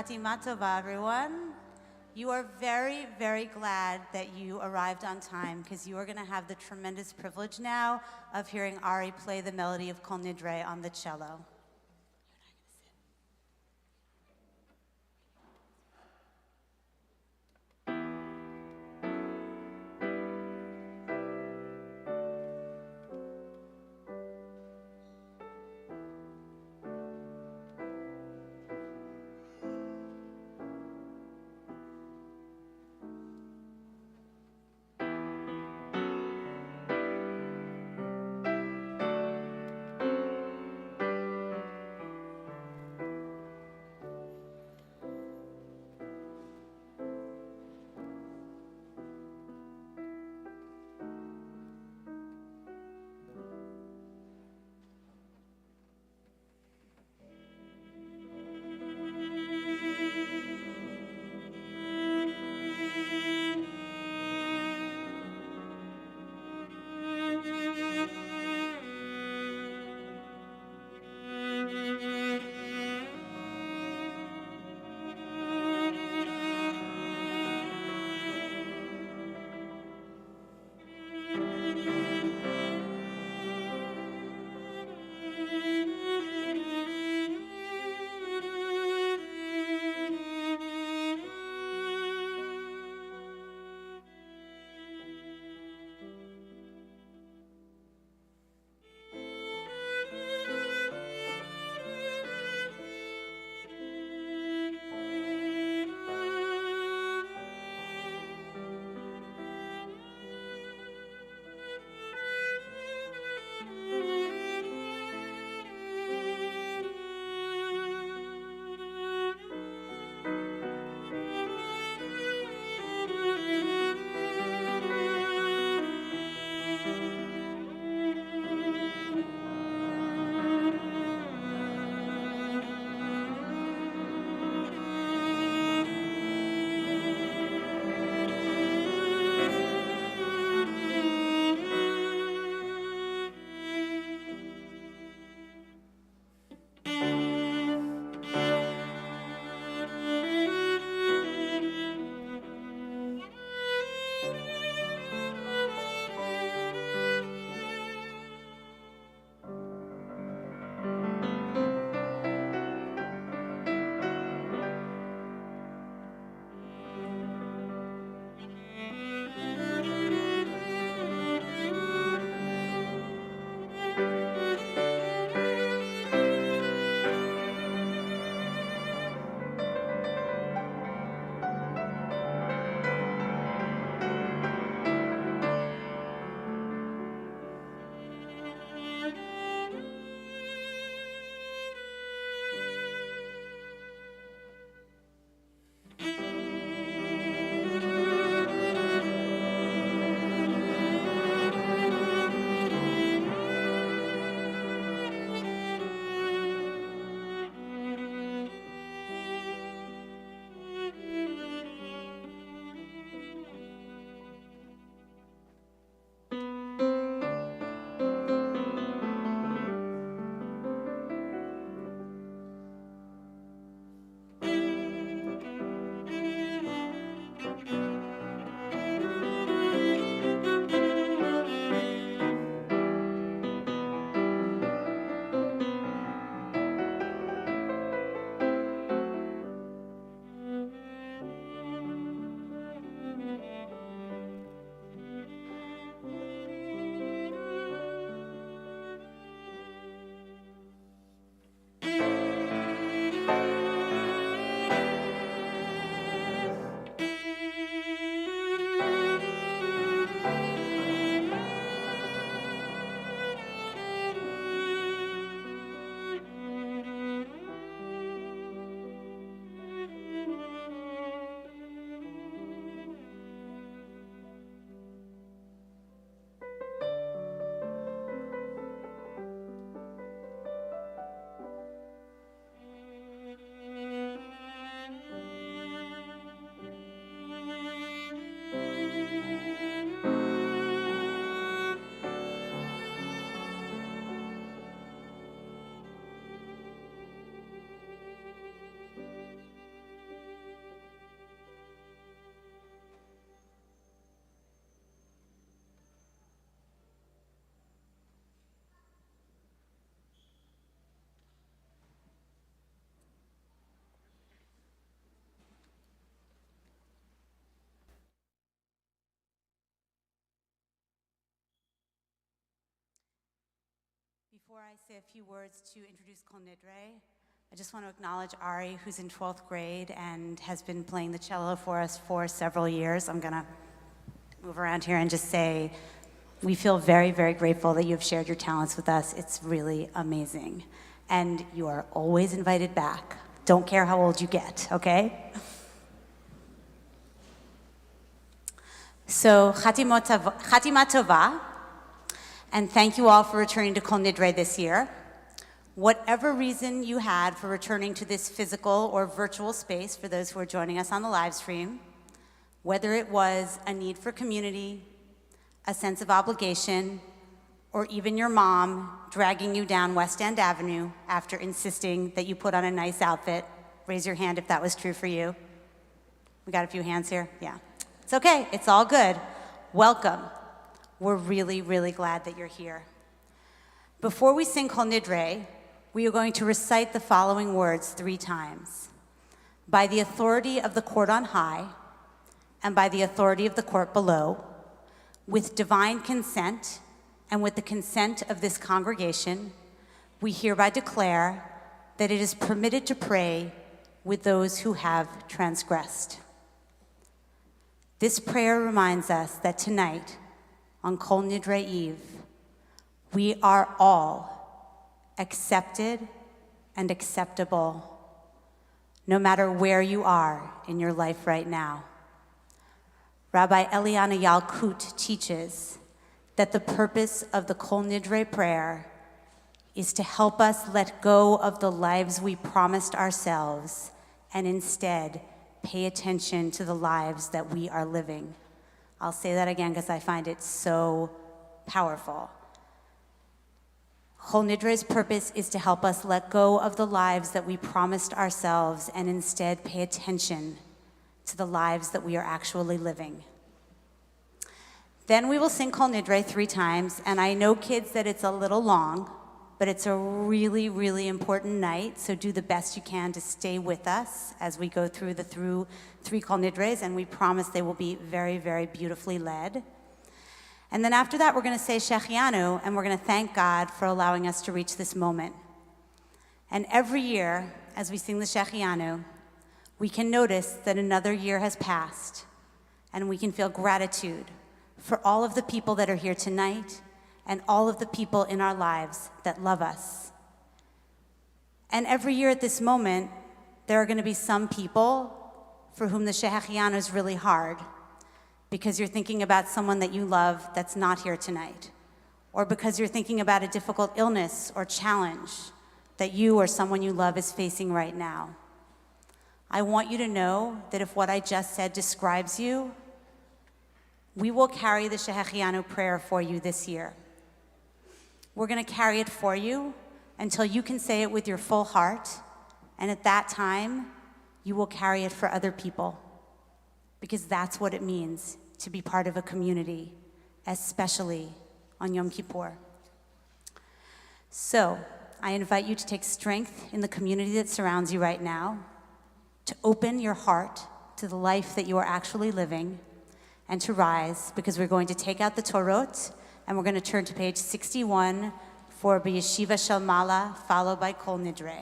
Hatima Tova, everyone. You are very, very glad that you arrived on time because you are going to have the tremendous privilege now of hearing Ari play the melody of Kol Nidre on the cello. Before I say a few words to introduce Kol Nidre, I just want to acknowledge Ari, who's in 12th grade and has been playing the cello for us for several years. I'm going to move around here and just say we feel very, very grateful that you have shared your talents with us. It's really amazing. And you are always invited back. Don't care how old you get, okay? So, Chatima Tova, and thank you all for returning to Kol Nidre this year. Whatever reason you had for returning to this physical or virtual space for those who are joining us on the live stream, whether it was a need for community, a sense of obligation, or even your mom dragging you down West End Avenue after insisting that you put on a nice outfit, raise your hand if that was true for you. We got a few hands here? Yeah. It's okay. It's all good. Welcome. We're really, really glad that you're here. Before we sing Kol Nidre, we are going to recite the following words 3 times. By the authority of the court on high, and by the authority of the court below, with divine consent, and with the consent of this congregation, we hereby declare that it is permitted to pray with those who have transgressed. This prayer reminds us that tonight, on Kol Nidre Eve, we are all accepted and acceptable, no matter where you are in your life right now. Rabbi Eliana Yalkut teaches that the purpose of the Kol Nidre prayer is to help us let go of the lives we promised ourselves and instead pay attention to the lives that we are living. I'll say that again because I find it so powerful. Kol Nidre's purpose is to help us let go of the lives that we promised ourselves and instead pay attention to the lives that we are actually living. Then we will sing Kol Nidre 3 times, and I know, kids, that it's a little long, but it's a really, really important night, so do the best you can to stay with us as we go through the 3 Kol Nidres, and we promise they will be very, very beautifully led. And then after that, we're going to say Shechianu, and we're going to thank God for allowing us to reach this moment. And every year, as we sing the Shechianu, we can notice that another year has passed, and we can feel gratitude for all of the people that are here tonight and all of the people in our lives that love us. And every year at this moment, there are going to be some people for whom the Shechianu is really hard because you're thinking about someone that you love that's not here tonight, or because you're thinking about a difficult illness or challenge that you or someone you love is facing right now. I want you to know that if what I just said describes you, we will carry the Shechianu prayer for you this year. We're going to carry it for you until you can say it with your full heart, and at that time, you will carry it for other people, because that's what it means to be part of a community, especially on Yom Kippur. So, I invite you to take strength in the community that surrounds you right now, to open your heart to the life that you are actually living, and to rise, because we're going to take out the Torot, and we're going to turn to page 61 for B'Yeshiva Shel Mala, followed by Kol Nidre.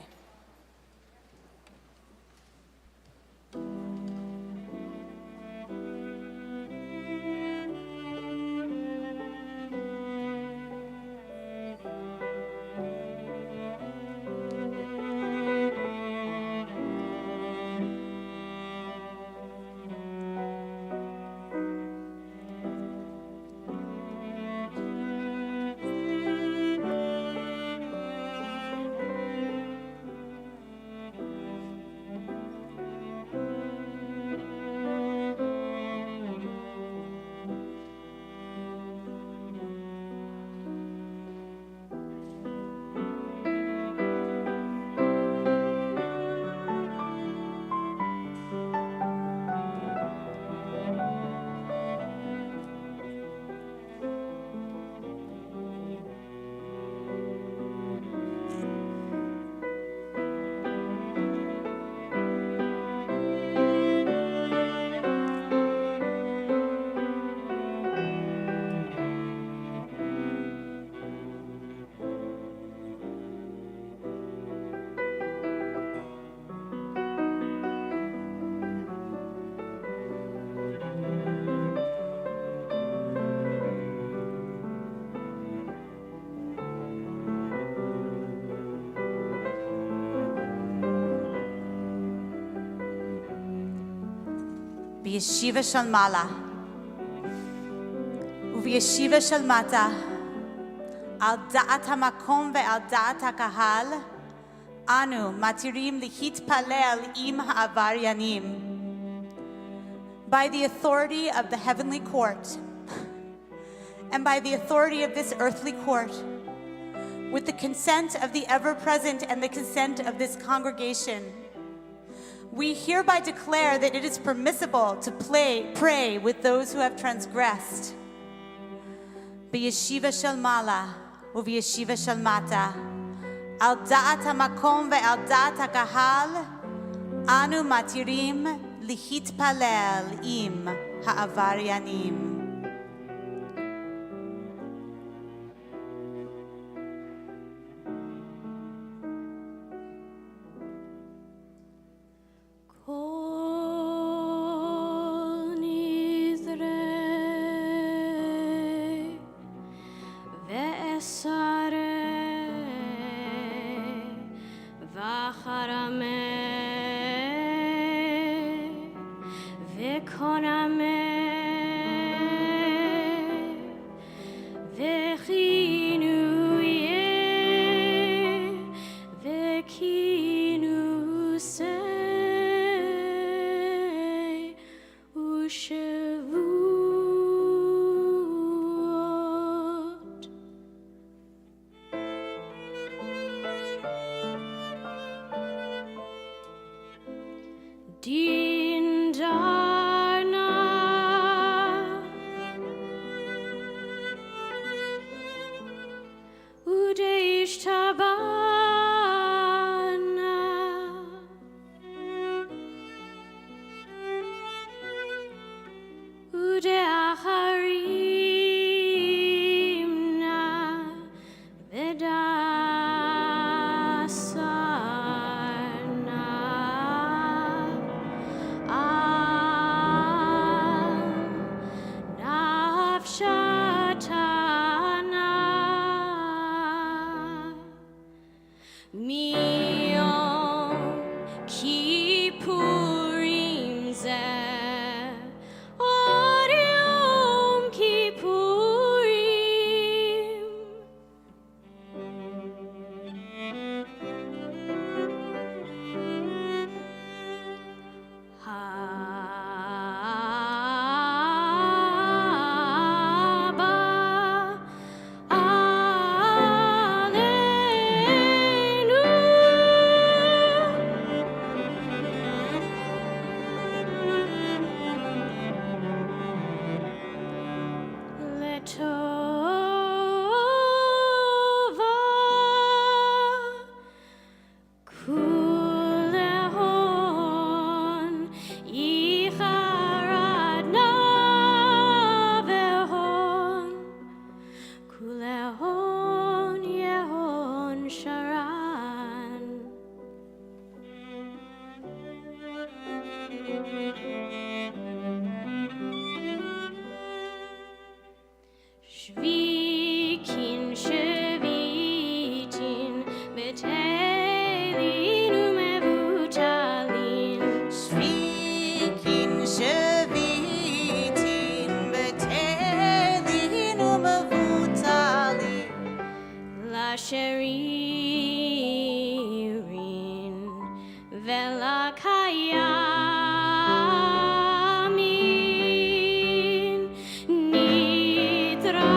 בישיבה של מעלה ובישיבה של מטה, על דעת המקום ועל דעת הקהל, אנו מתירים להתפלל עם העבריינים. By the authority of the heavenly court, and by the authority of this earthly court, with the consent of the ever-present and the consent of this congregation, we hereby declare that it is permissible to pray with those who have transgressed. בישיבה של מעלה ובישיבה של מטה, על דעת המקום ועל דעת הקהל, אנו מתירים להתפלל עם העבריינים. Kol Nidre ve'esare v'acharame ve'koname ve'chinuye ve'kinuse Shavuot. Din darna udeish tabana udeacharimna vedasarna nafshatana miyom kippurim zeh od yom kippurim haba aleinu letova kulehon icharadna vehon kulehon yehon sharan Shvikin shvitin betelin umevutalin שוויקין שוויתין בטלין ומבוטלין Lasheririn velakayamin nidra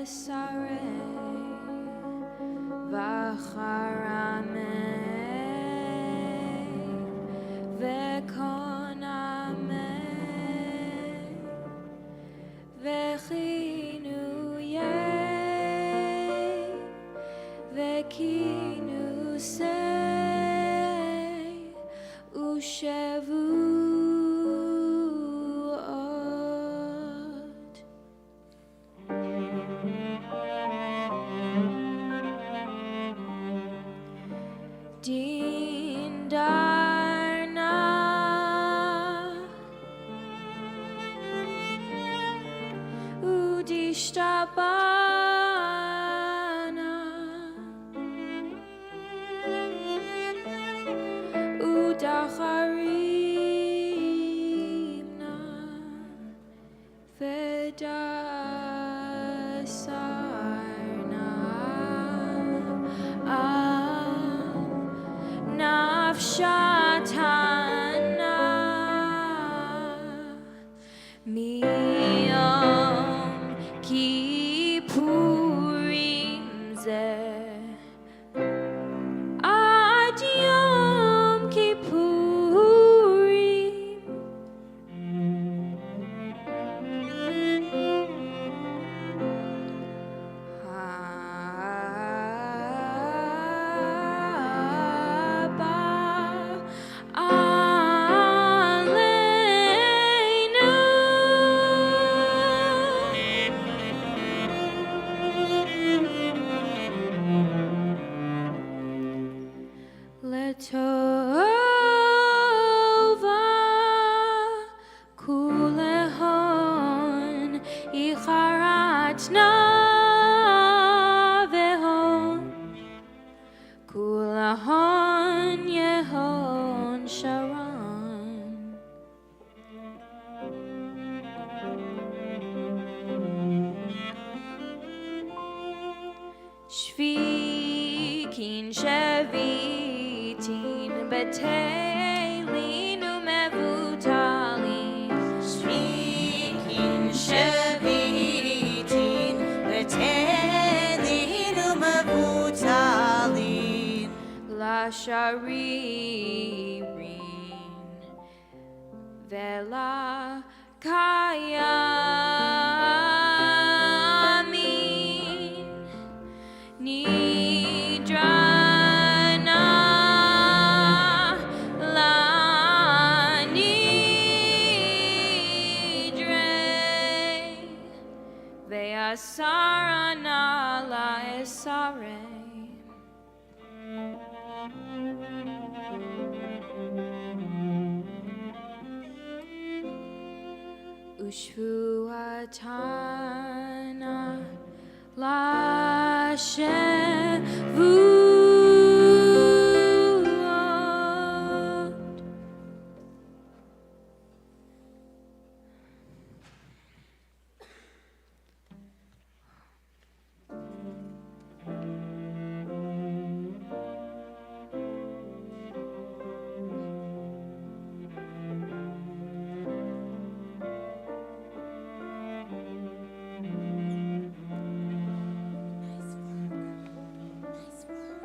Sari v'charame v'koname v'chinuye v'kinusei ushevuot. Din darna udishtabana udacharimna vedasarna nafshatana miyom kippurim zeh ad yom kippurim haba aleinu letova kulehon icharatna vehon kulehon yehon sharon shvikin shevitin betelin umevutalim Shvikin shevitin betelin umevutalim lasharirin vela kayamin nidrana la nidre ve'asarana la esare ushvuatana la shevuot. Nice work.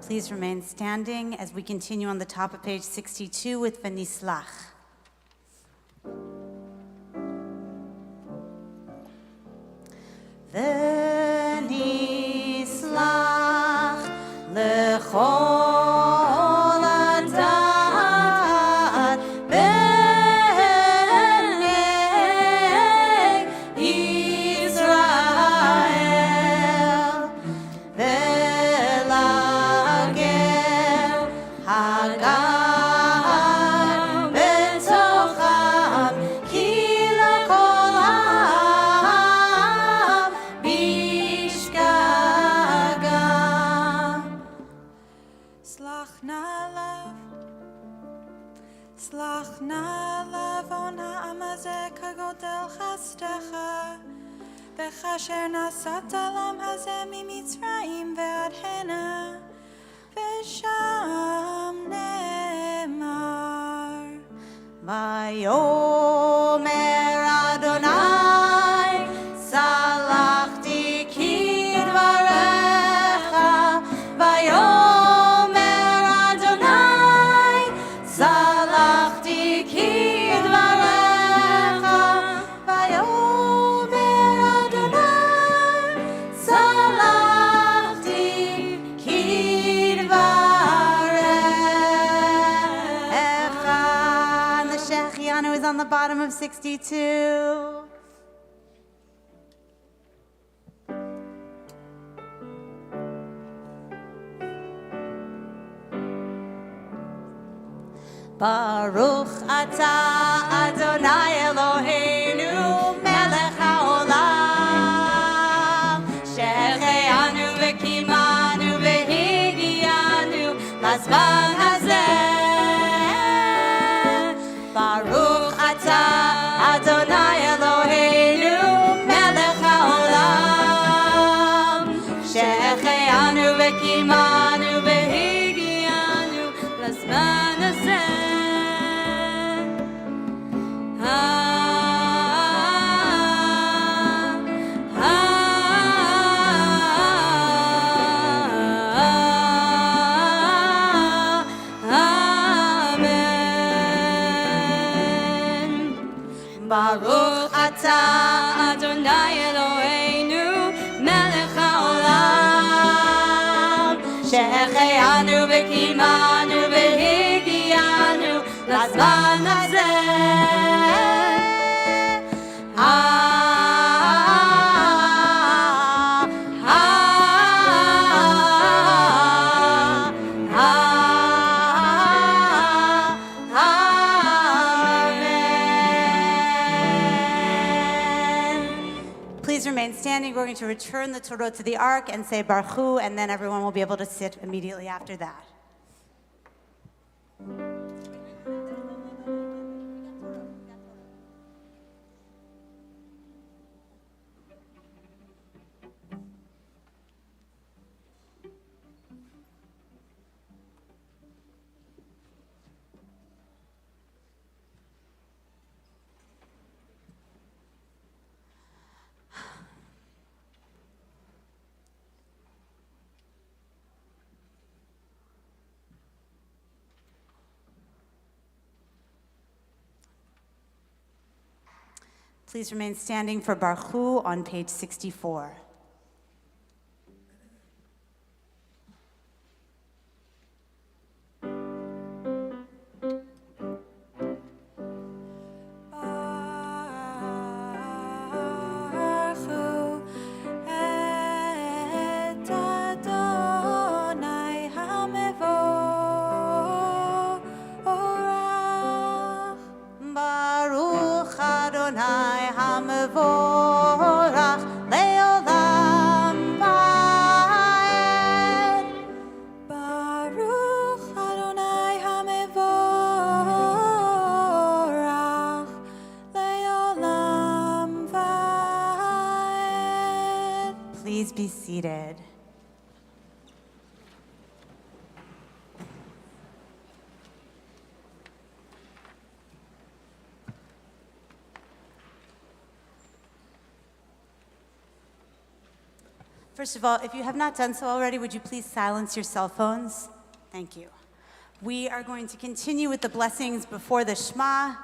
Please remain standing as we continue on the top of page 62 with V'nislach. V'nislach lechol adat b'nei Yisrael v'lager hagar b'tocham ki lekol ha'am bishkach סלח נא לעוון העם הזה כגודל חסדך, וכאשר נסעת לעם הזה ממצרים ועד הנה, ושם נאמר, ויאמר אדוני, סלחתי כדבריך, ויאמר אדוני, סלחתי כדבריך, ויאמר אדוני, סלחתי כדבריך. And the Shechianu is on the bottom of 62. Baruch atah Adonai Eloheinu melech haolam, shecheanu v'kimanu v'higianu lazman hazeh. Baruch atah Adonai Eloheinu melech haolam, shecheanu v'kimanu v'higianu lazman hazeh. Baruch atah Adonai Eloheinu melech haolam, shecheanu v'kimanu v'higianu lazman hazeh. Please remain standing. We're going to return the Torah to the ark and say Baruch Hu, and then everyone will be able to sit immediately after that. Please remain standing for Baruch Hu on page 64. Please be seated. First of all, if you have not done so already, would you please silence your cell phones? Thank you. We are going to continue with the blessings before the Shema.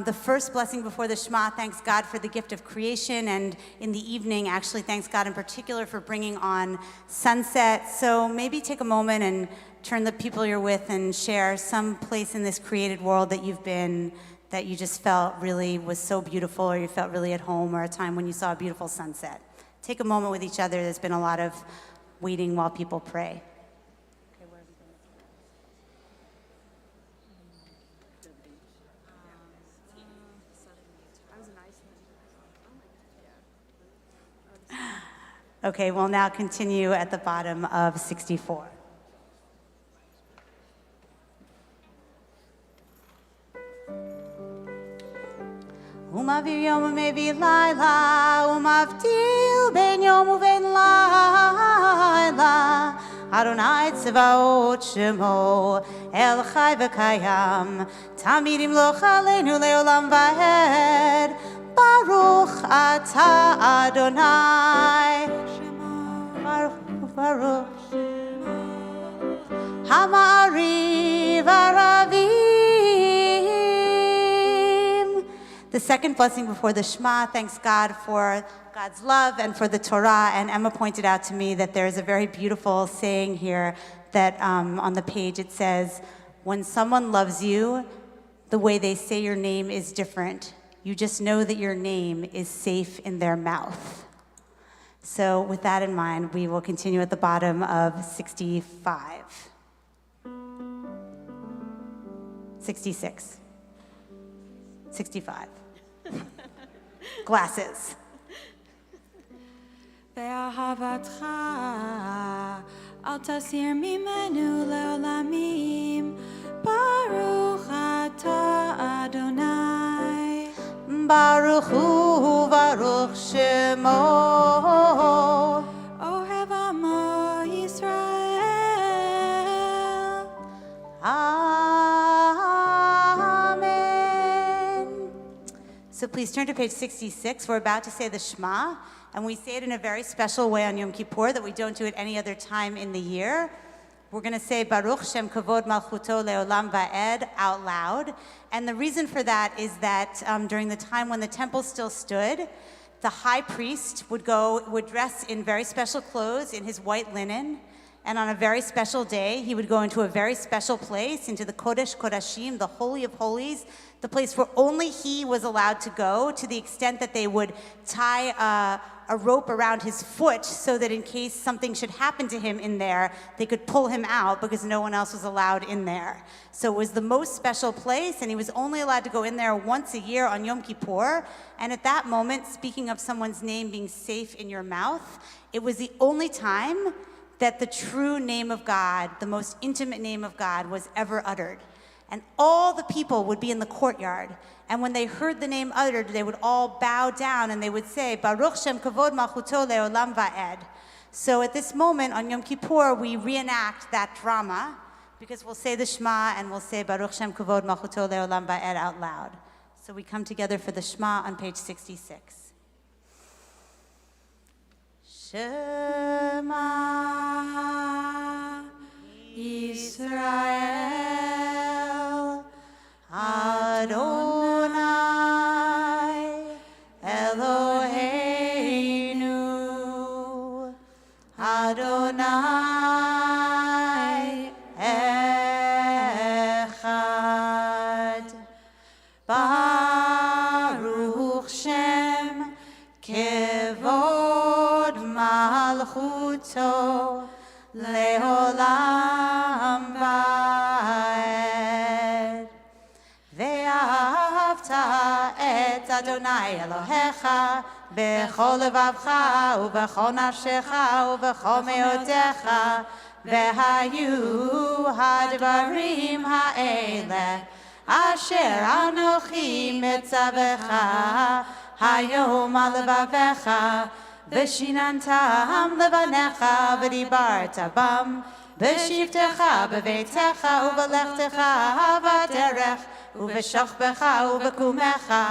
The first blessing before the Shema thanks God for the gift of creation, and in the evening actually thanks God in particular for bringing on sunset. So maybe take a moment and turn the people you're with and share some place in this created world that you've been, that you just felt really was so beautiful, or you felt really at home, or a time when you saw a beautiful sunset. Take a moment with each other. There's been a lot of waiting while people pray. Okay, we'll now continue at the bottom of 64. ומעביר יום ומביא לילה, ומבדיל בין יום ובין לילה. אדוני צבאות שמו, אל חי וקיים, תמיד ימלוך עלינו לעולם ועד. ברוך אתה אדוני, ברוך המעריב ערבים. The second blessing before the Shema thanks God for God's love and for the Torah. And Emma pointed out to me that there is a very beautiful saying here that on the page it says, when someone loves you, the way they say your name is different. You just know that your name is safe in their mouth. So with that in mind, we will continue at the bottom of 65. 66. 65. Glasses. באהבתך אל תסיר ממנו לעולמים, ברוך אתה אדוני. ברוך הוא ברוך שמו, אוהב עמו ישראל. So please turn to page 66. We're about to say the Shema, and we say it in a very special way on Yom Kippur that we don't do it any other time in the year. We're going to say Baruch Shem Kavod Malchuto Leolam Va'ed out loud. And the reason for that is that during the time when the temple still stood, the high priest would dress in very special clothes in his white linen. And on a very special day, he would go into a very special place, into the Kodesh Kodashim, the Holy of Holies, the place where only he was allowed to go, to the extent that they would tie a rope around his foot so that in case something should happen to him in there, they could pull him out because no one else was allowed in there. So it was the most special place, and he was only allowed to go in there once a year on Yom Kippur. And at that moment, speaking of someone's name being safe in your mouth, it was the only time that the true name of God, the most intimate name of God, was ever uttered. And all the people would be in the courtyard. And when they heard the name uttered, they would all bow down and they would say, Baruch Shem Kavod Malchuto Leolam Va'ed. So at this moment on Yom Kippur, we reenact that drama because we'll say the Shema and we'll say Baruch Shem Kavod Malchuto Leolam Va'ed out loud. So we come together for the Shema on page 66. Shema Yisrael Adonai Eloheinu Adonai Echad Baruch Shem Kevod Malchuto Leolam Va'ed Ve'ahavta et Adonai Elohecha Bechol levavcha ubechol nafshecha ubechol meodecha Ve'hayu hadvarim ha'ele Asher anochi mitzavecha Hayom al levavecha V'shinantam levanecha v'dibarta bam V'shivtecha b'veitecha u'v'lechtecha v'derech u'v'shochbecha u'v'kumecha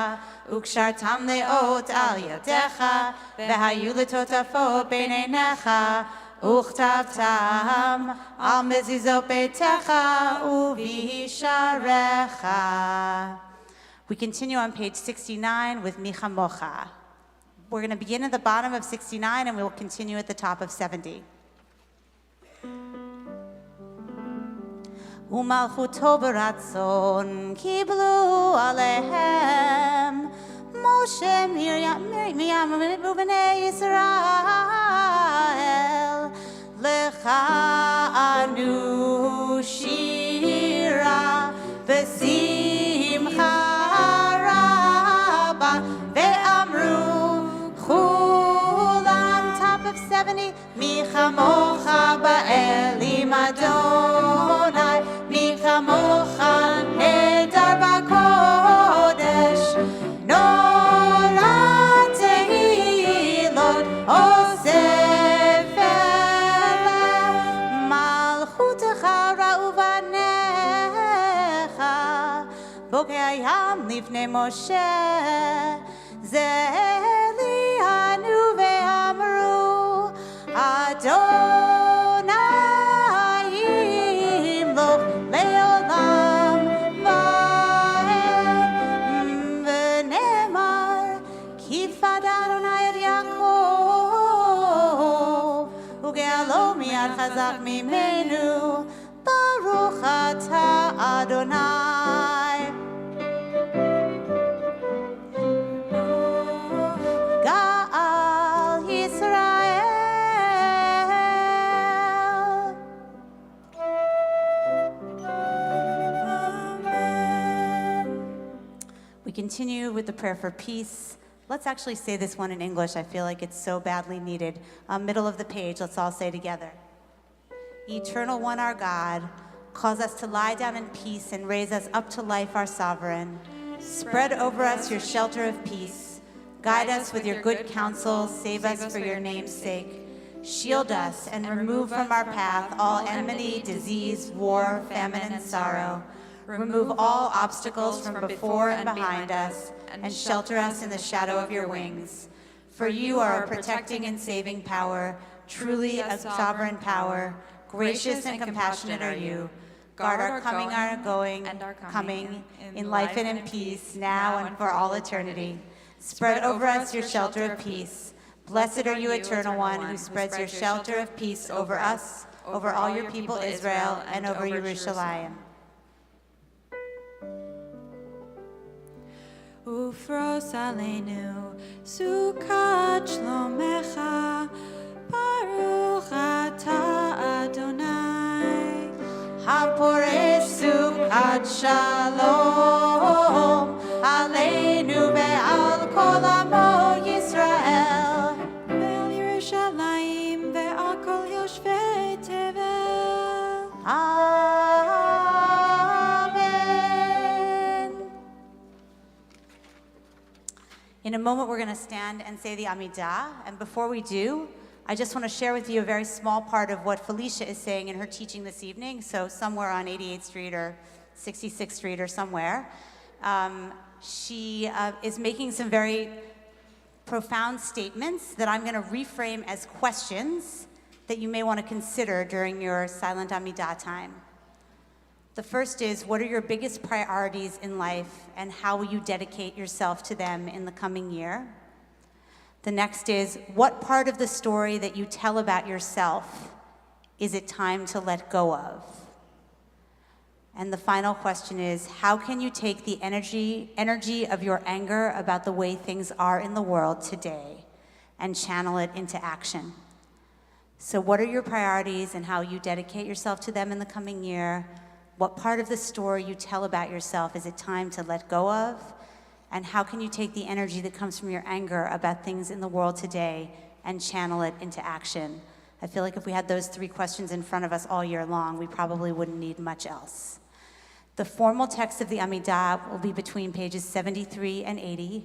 u'kshartam le'ot al yodecha v'hayu letotafot b'neinecha u'chtavtam al mezizot beitecha u'visharecha. We continue on page 69 with Micha Mocha. We're going to begin at the bottom of 69 and we will continue at the top of 70. Umalchuto beratzon kiblu alehem Moshe Miriam ubnei Yisrael Lecha anu shira v'simcha rabba ve'amru chulam. Top of 70. Micha mocha ba'elim Adonai Micha mocha nedar ba'kodesh No בבוקר הים לפני משה, זה אלינו ואמרו, אדוני ימלוך לעולם ועד, ונאמר, כי פדה אדוני את יעקב, וגאלו מיד חזק ממנו, ברוך אתה אדוני. גאל ישראל. Amen. We continue with the prayer for peace. Let's actually say this one in English. I feel like it's so badly needed. Middle of the page, let's all say together. Eternal One, our God, cause us to lie down in peace and raise us up to life, our sovereign. Spread over us your shelter of peace. Guide us with your good counsel. Save us for your name's sake. Shield us and remove from our path all enmity, disease, war, famine, and sorrow. Remove all obstacles from before and behind us, and shelter us in the shadow of your wings. For you are a protecting and saving power, truly a sovereign power. Gracious and compassionate are you. Guard our coming, our going, and our coming, in life and in peace, now and for all eternity. Spread over us your shelter of peace. Blessed are you, Eternal One, who spreads your shelter of peace over us, over all your people Israel, and over Yerushalayim. Ufros aleinu sukat shlomecha, Baruch atah Adonai. Haporech sukat shalom, aleinu ve'al kol amo Yisrael. Ve'al Yerushalayim ve'al kol yoshvei tevel. Amen. In a moment, we're going to stand and say the Amidah. And before we do, I just want to share with you a very small part of what Felicia is saying in her teaching this evening. So somewhere on 88th Street or 66th Street or somewhere, she is making some very profound statements that I'm going to reframe as questions that you may want to consider during your silent Amidah time. The first is, what are your biggest priorities in life, and how will you dedicate yourself to them in the coming year? The next is, what part of the story that you tell about yourself is it time to let go of? And the final question is, how can you take the energy of your anger about the way things are in the world today and channel it into action? So what are your priorities and how you dedicate yourself to them in the coming year? What part of the story you tell about yourself is it time to let go of? And how can you take the energy that comes from your anger about things in the world today and channel it into action? I feel like if we had those three questions in front of us all year long, we probably wouldn't need much else. The formal text of the Amidah will be between pages 73 and 80.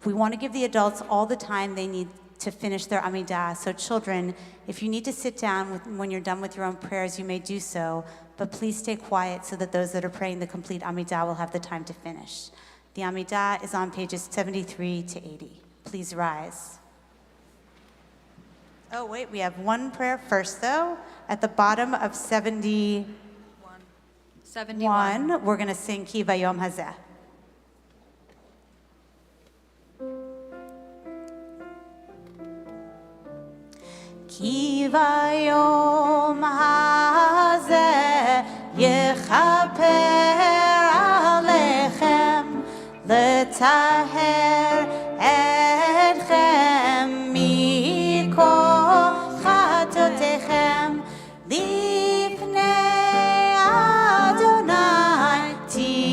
We want to give the adults all the time they need to finish their Amidah. So children, if you need to sit down when you're done with your own prayers, you may do so, but please stay quiet so that those that are praying the complete Amidah will have the time to finish. The Amidah is on pages 73 to 80. Please rise. Oh, wait, we have one prayer first, though. At the bottom of 71, we're going to sing Ki Vayom Hazeh. Ki vayom hazeh yechaper alechem letaher etchem mikol chatotechem lifnei Adonai titharu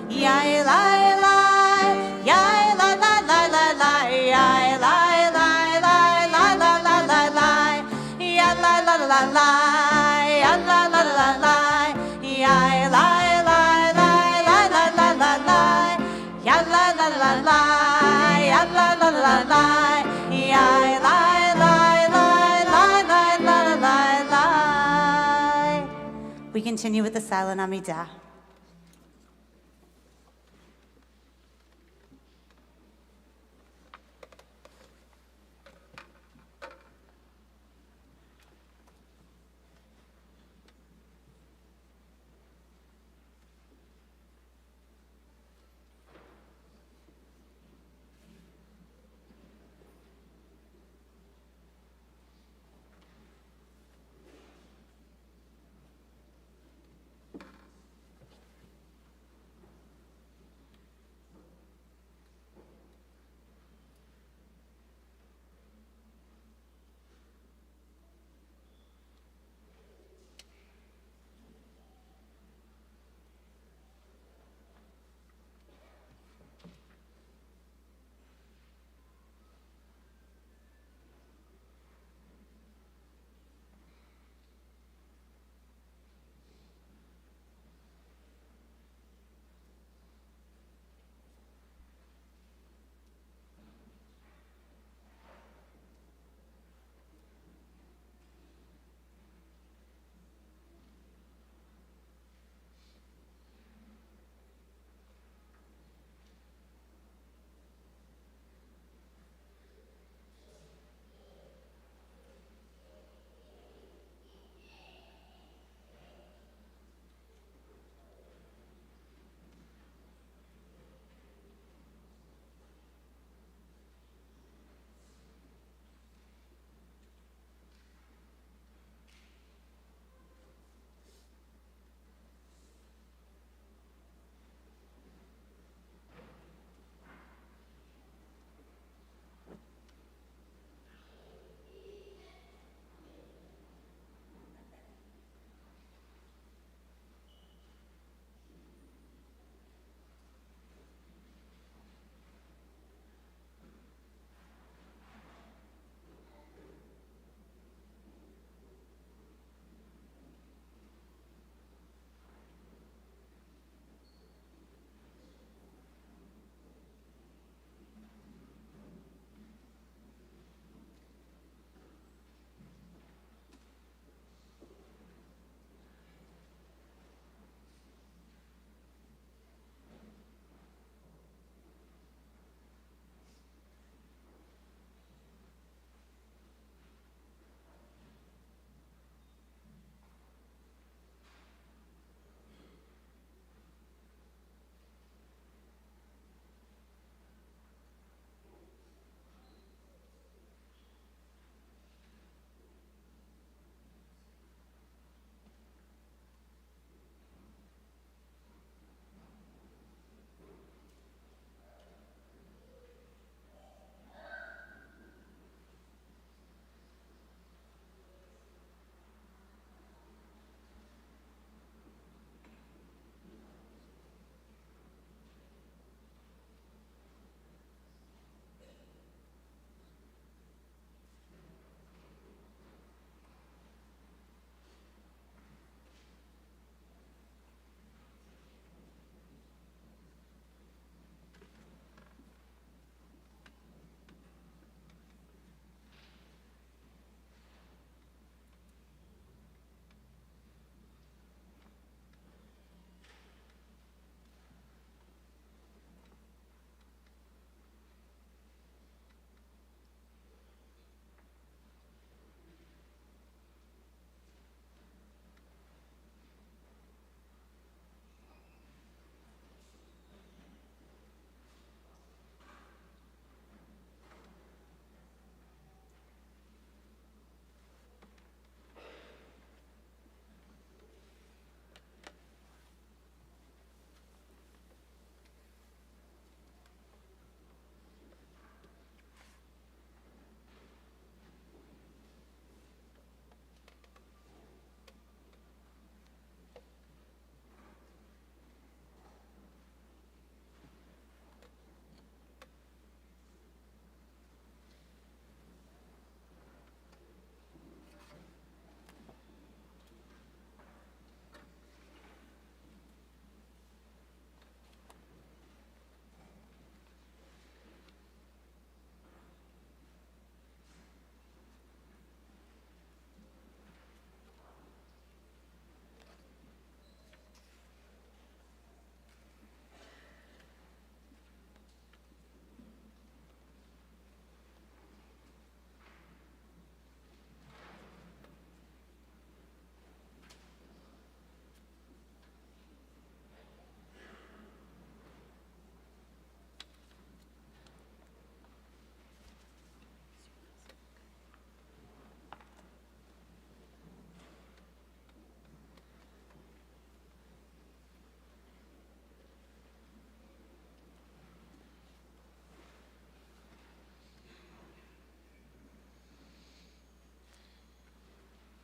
yai lai lai yai lai lai lai lai lai yai lai lai lai lai lai lai lai lai yai lai lai lai lai yai lai lai lai lai yai lai lai lai lai lai lai lai lai yai lai lai lai lai yai lai lai lai lai yai lai lai lai lai lai lai lai lai. We continue with the silent Amidah.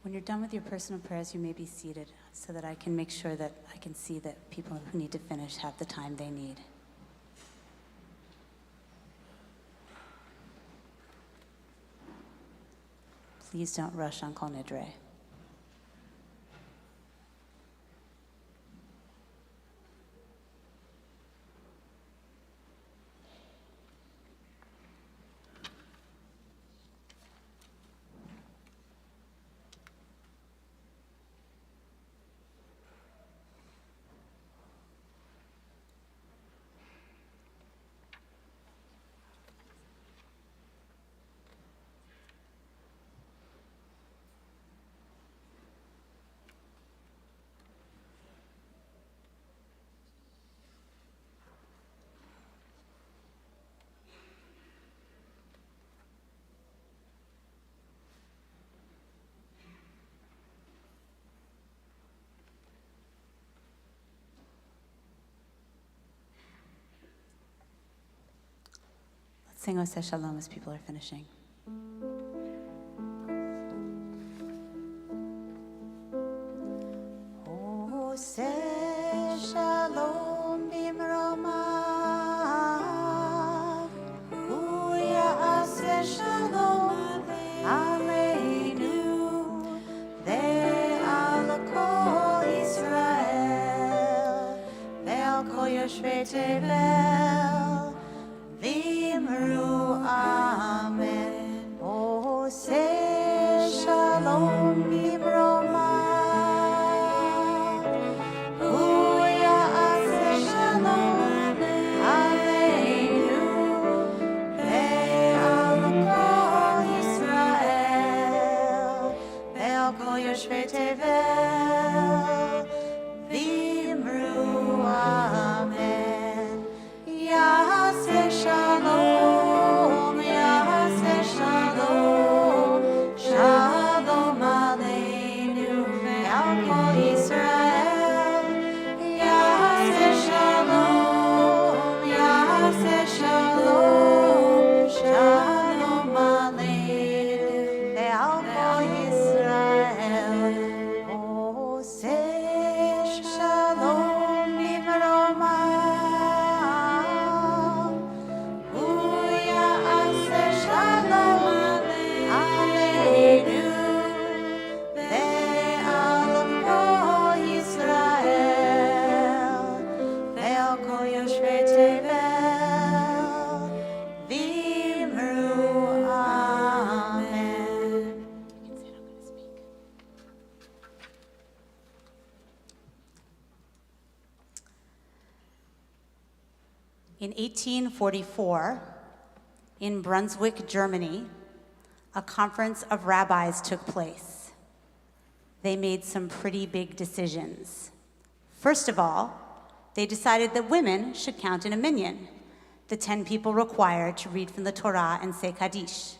When you're done with your personal prayers, you may be seated so that I can make sure that I can see that people who need to finish have the time they need. Please don't rush on Kol Nidre. Sing Oseh Shalom as people are finishing. Oseh Shalom bimromav, Hu ya'aseh shalom aleinu, ve'al kol Yisrael, ve'al kol yoshvei tevel, Vimru Amen. Oseh Shalom bimromav, Hu ya'aseh shalom aleinu, ve'al kol Yisrael, ve'al kol yoshvei tevel, Vimru Amen. Ya'aseh shalom, ya'aseh shalom, shalom aleinu ve'al kol Yisrael. Ya'aseh shalom, ya'aseh shalom, shalom aleinu ve'al kol Yisrael. Oseh shalom bimromav, Hu ya'aseh shalom aleinu, ve'al kol Yisrael, ve'al kol yoshvei tevel, v'imru amen. You can say I'm going to speak. In 1844, in Brunswick, Germany, a conference of rabbis took place. They made some pretty big decisions. First of all, they decided that women should count in a minyan, the 10 people required to read from the Torah and say Kaddish.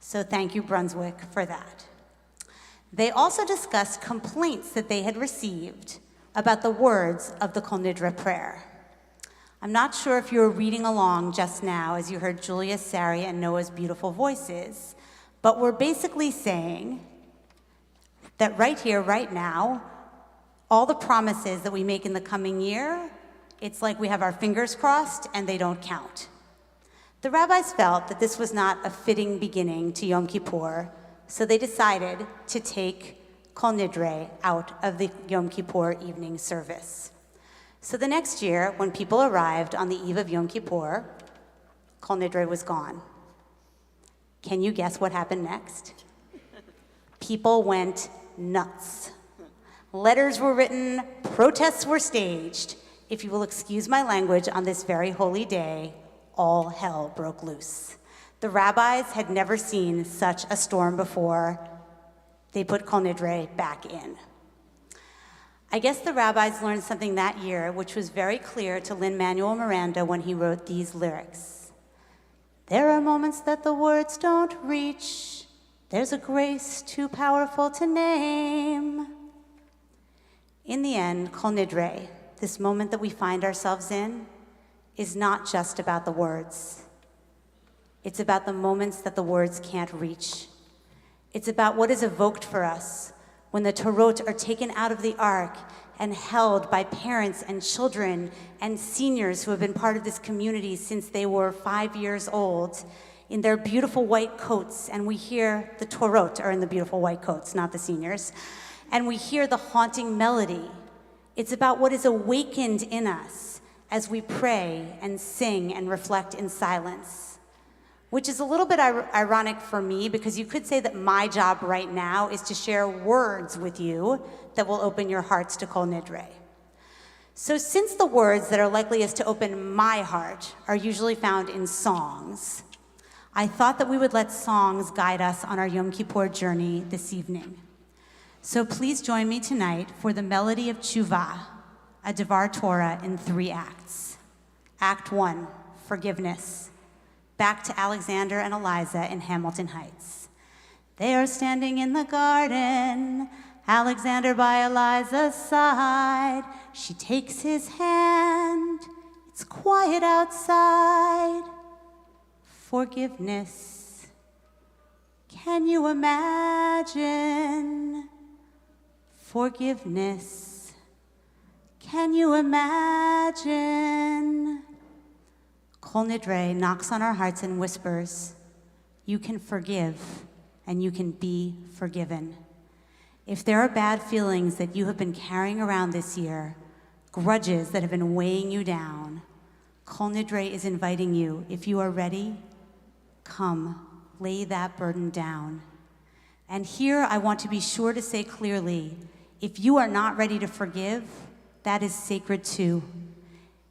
So thank you, Brunswick, for that. They also discussed complaints that they had received about the words of the Kol Nidre prayer. I'm not sure if you were reading along just now as you heard Julia, Sari, and Noah's beautiful voices, but we're basically saying that right here, right now, all the promises that we make in the coming year, it's like we have our fingers crossed and they don't count. The rabbis felt that this was not a fitting beginning to Yom Kippur, so they decided to take Kol Nidre out of the Yom Kippur evening service. So the next year, when people arrived on the eve of Yom Kippur, Kol Nidre was gone. Can you guess what happened next? People went nuts. Letters were written, protests were staged. If you will excuse my language, on this very holy day, all hell broke loose. The rabbis had never seen such a storm before. They put Kol Nidre back in. I guess the rabbis learned something that year, which was very clear to Lin-Manuel Miranda when he wrote these lyrics. There are moments that the words don't reach. There's a grace too powerful to name. In the end, Kol Nidre, this moment that we find ourselves in, is not just about the words. It's about the moments that the words can't reach. It's about what is evoked for us when the Torot are taken out of the ark and held by parents and children and seniors who have been part of this community since they were 5 years old in their beautiful white coats, and we hear the Torot are in the beautiful white coats, not the seniors, and we hear the haunting melody. It's about what is awakened in us as we pray and sing and reflect in silence, which is a little bit ironic for me, because you could say that my job right now is to share words with you that will open your hearts to Kol Nidre. So since the words that are likeliest to open my heart are usually found in songs, I thought that we would let songs guide us on our Yom Kippur journey this evening. So please join me tonight for the melody of Tshuva, a Devar Torah in 3 acts. Act 1, forgiveness. Back to Alexander and Eliza in Hamilton Heights. They are standing in the garden, Alexander by Eliza's side. She takes his hand, it's quiet outside. Forgiveness. Can you imagine? Forgiveness. Can you imagine? Kol Nidre knocks on our hearts and whispers, you can forgive and you can be forgiven. If there are bad feelings that you have been carrying around this year, grudges that have been weighing you down, Kol Nidre is inviting you, if you are ready, come, lay that burden down. And here I want to be sure to say clearly, if you are not ready to forgive, that is sacred too.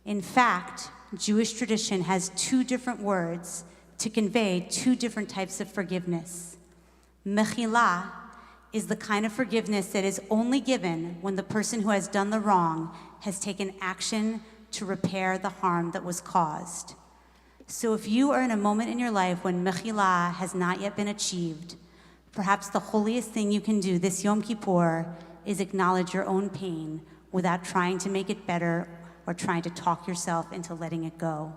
In fact, Jewish tradition has 2 different words to convey 2 different types of forgiveness. Mechila is the kind of forgiveness that is only given when the person who has done the wrong has taken action to repair the harm that was caused. So if you are in a moment in your life when Mechila has not yet been achieved, perhaps the holiest thing you can do this Yom Kippur is acknowledge your own pain without trying to make it better or trying to talk yourself into letting it go.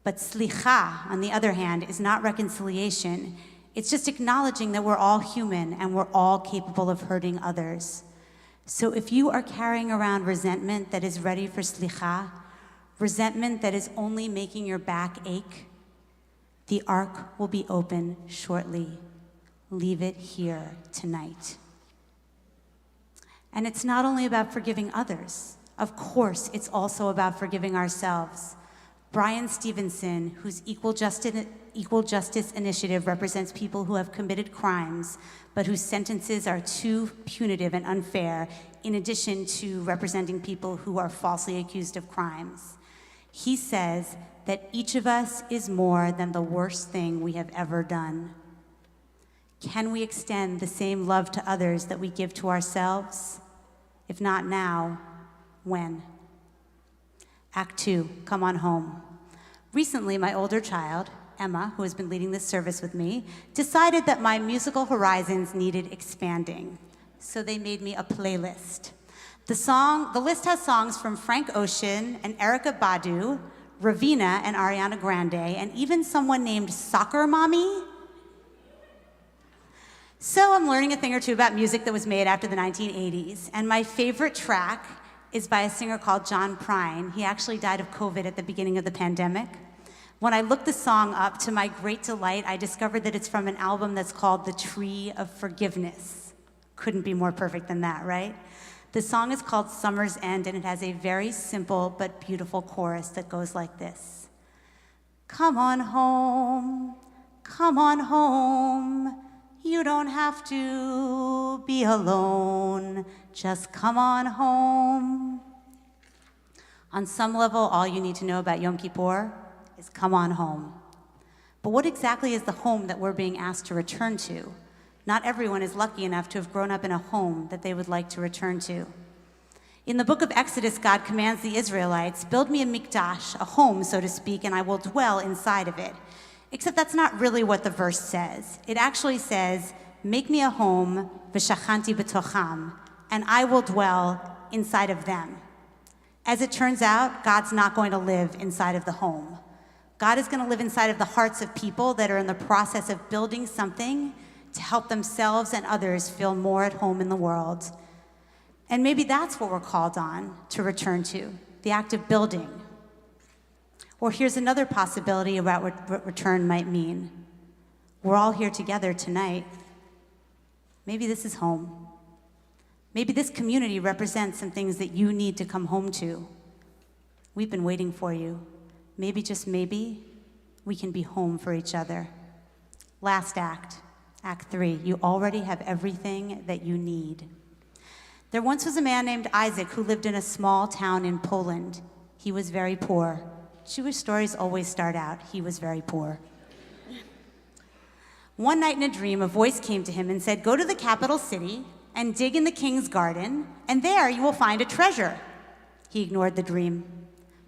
But slicha, on the other hand, is not reconciliation. It's just acknowledging that we're all human and we're all capable of hurting others. So if you are carrying around resentment that is ready for slicha, resentment that is only making your back ache, the ark will be open shortly. Leave it here tonight. And it's not only about forgiving others. Of course, it's also about forgiving ourselves. Brian Stevenson, whose Equal Justice Initiative represents people who have committed crimes, but whose sentences are too punitive and unfair, in addition to representing people who are falsely accused of crimes. He says that each of us is more than the worst thing we have ever done. Can we extend the same love to others that we give to ourselves? If not now, when? Act 2, come on home. Recently, my older child, Emma, who has been leading this service with me, decided that my musical horizons needed expanding. So they made me a playlist. The list has songs from Frank Ocean and Erykah Badu, Ravina and Ariana Grande, and even someone named Soccer Mommy. So I'm learning a thing or two about music that was made after the 1980s, and my favorite track is by a singer called John Prine. He actually died of COVID at the beginning of the pandemic. When I looked the song up, to my great delight, I discovered that it's from an album that's called The Tree of Forgiveness. Couldn't be more perfect than that, right? The song is called Summer's End, and it has a very simple but beautiful chorus that goes like this. Come on home, you don't have to be alone, just come on home. On some level, all you need to know about Yom Kippur is come on home. But what exactly is the home that we're being asked to return to? Not everyone is lucky enough to have grown up in a home that they would like to return to. In the book of Exodus, God commands the Israelites, build me a mikdash, a home, so to speak, and I will dwell inside of it. Except that's not really what the verse says. It actually says, make me a home, v'shachanti b'tocham, and I will dwell inside of them. As it turns out, God's not going to live inside of the home. God is going to live inside of the hearts of people that are in the process of building something to help themselves and others feel more at home in the world. And maybe that's what we're called on to return to, the act of building. Or here's another possibility about what return might mean. We're all here together tonight. Maybe this is home. Maybe this community represents some things that you need to come home to. We've been waiting for you. Maybe, just maybe, we can be home for each other. Last act, Act 3. You already have everything that you need. There once was a man named Isaac who lived in a small town in Poland. He was very poor. Jewish stories always start out, he was very poor. One night in a dream, a voice came to him and said, "Go to the capital city and dig in the king's garden, and there you will find a treasure." He ignored the dream.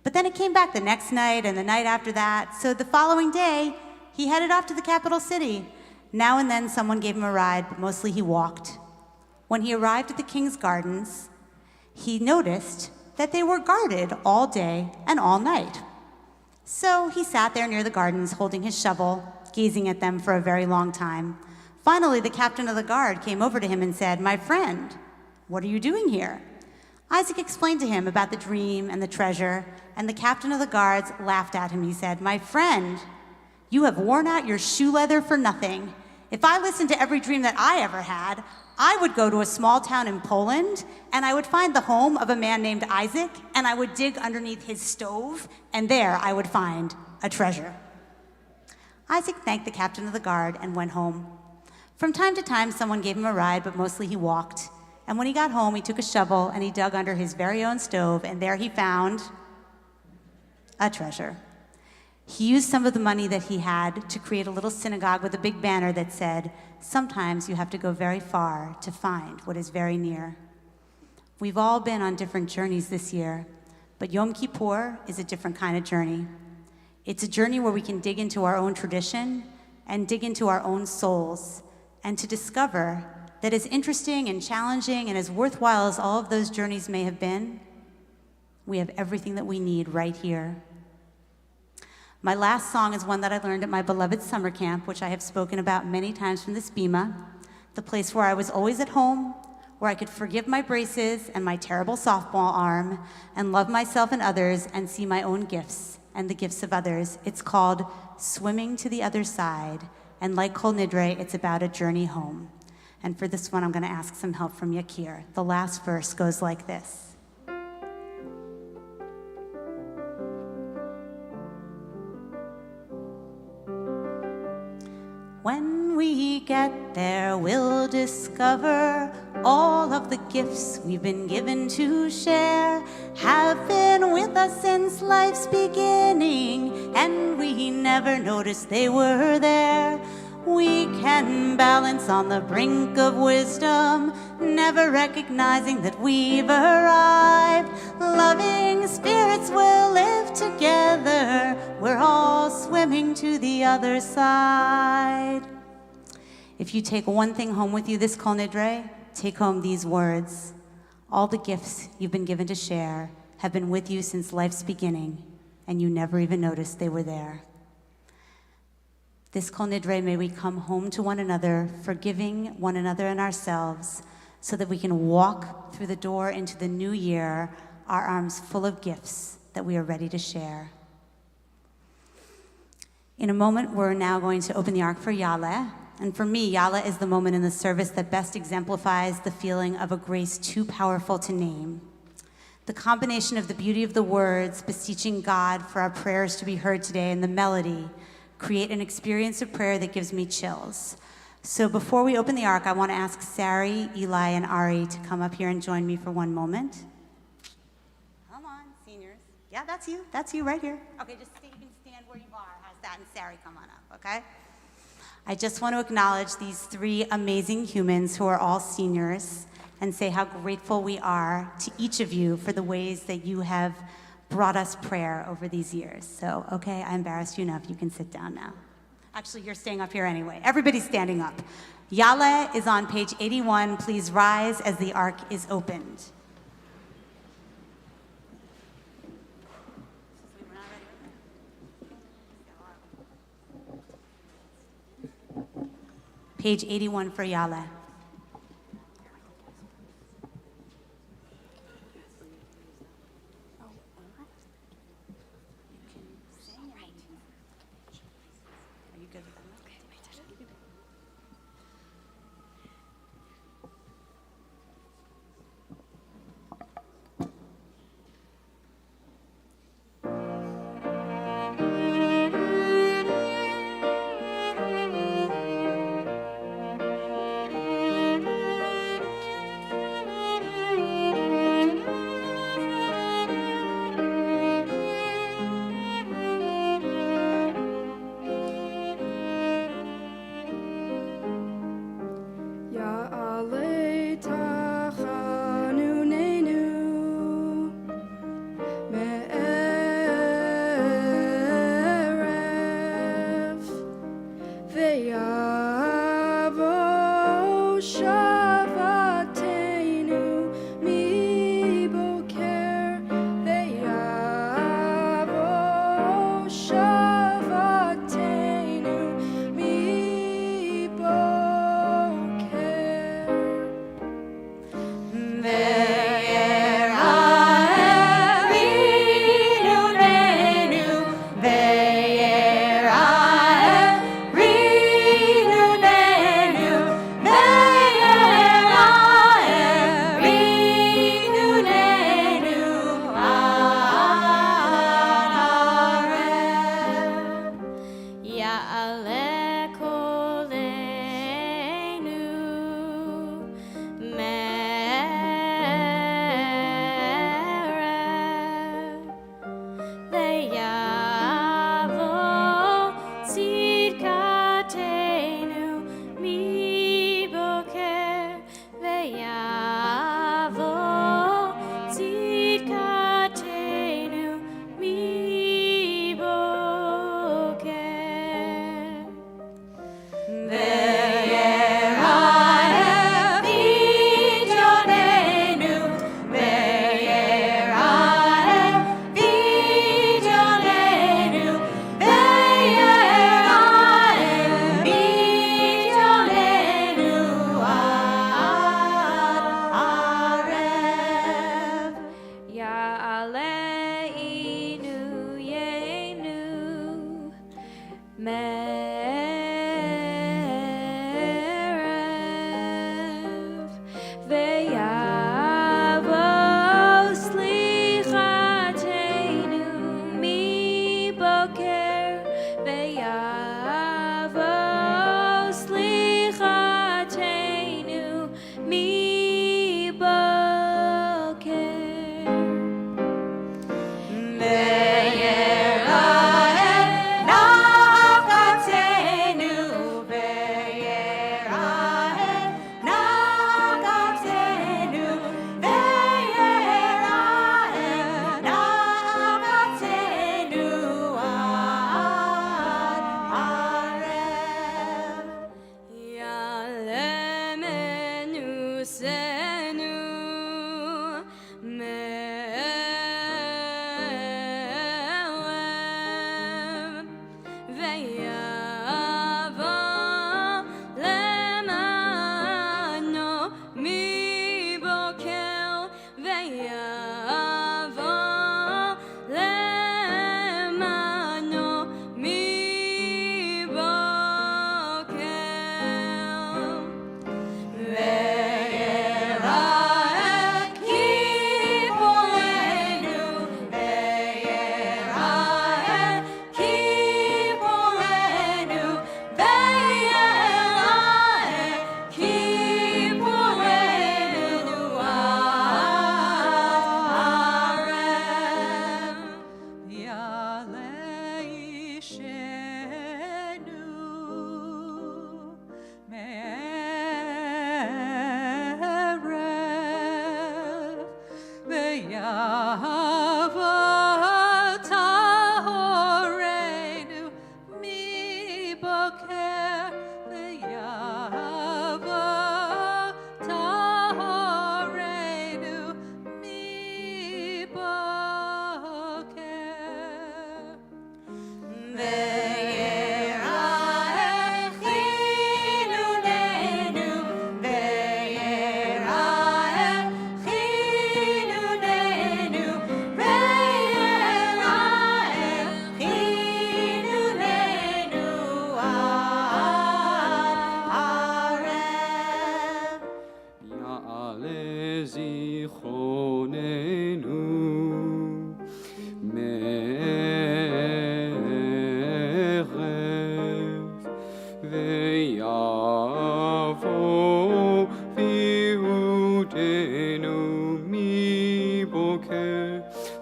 But then it came back the next night and the night after that, so the following day, he headed off to the capital city. Now and then someone gave him a ride, but mostly he walked. When he arrived at the king's gardens, he noticed that they were guarded all day and all night. So he sat there near the gardens, holding his shovel, gazing at them for a very long time. Finally, the captain of the guard came over to him and said, "My friend, what are you doing here?" Isaac explained to him about the dream and the treasure, and the captain of the guards laughed at him. He said, "My friend, you have worn out your shoe leather for nothing. If I listened to every dream that I ever had, I would go to a small town in Poland, and I would find the home of a man named Isaac, and I would dig underneath his stove, and there I would find a treasure." Isaac thanked the captain of the guard and went home. From time to time, someone gave him a ride, but mostly he walked. And when he got home, he took a shovel and he dug under his very own stove, and there he found a treasure. He used some of the money that he had to create a little synagogue with a big banner that said, "Sometimes you have to go very far to find what is very near." We've all been on different journeys this year, but Yom Kippur is a different kind of journey. It's a journey where we can dig into our own tradition and dig into our own souls, and to discover that as interesting and challenging and as worthwhile as all of those journeys may have been, we have everything that we need right here. My last song is one that I learned at my beloved summer camp, which I have spoken about many times from this bima, the place where I was always at home, where I could forgive my braces and my terrible softball arm, and love myself and others, and see my own gifts and the gifts of others. It's called Swimming to the Other Side, and like Kol Nidre, it's about a journey home. And for this one, I'm gonna ask some help from Yakir. The last verse goes like this. When we get there, we'll discover all of the gifts we've been given to share have been with us since life's beginning, and we never noticed they were there. We can balance on the brink of wisdom, never recognizing that we've arrived. Loving spirits will live together. We're all swimming to the other side. If you take one thing home with you this Kol Nidre, take home these words. All the gifts you've been given to share have been with you since life's beginning, and you never even noticed they were there. This Kol Nidre, may we come home to one another, forgiving one another and ourselves, so that we can walk through the door into the new year, our arms full of gifts that we are ready to share. In a moment, we're now going to open the Ark for Yale. And for me, Yale is the moment in the service that best exemplifies the feeling of a grace too powerful to name. The combination of the beauty of the words, beseeching God for our prayers to be heard today, and the melody create an experience of prayer that gives me chills. So before we open the Ark, I want to ask Sari, Eli, and Ari to come up here and join me for one moment. Come on, seniors. Yeah, that's you. That's you right here. Okay, just you can stand where you are. How's that? And Sari, come on up, okay? I just want to acknowledge these three amazing humans who are all seniors and say how grateful we are to each of you for the ways that you have brought us prayer over these years. So, okay, I embarrassed you enough. You can sit down now. Actually, you're staying up here anyway. Everybody's standing up. Yale is on page 81. Please rise as the Ark is opened. Page 81 for Yale.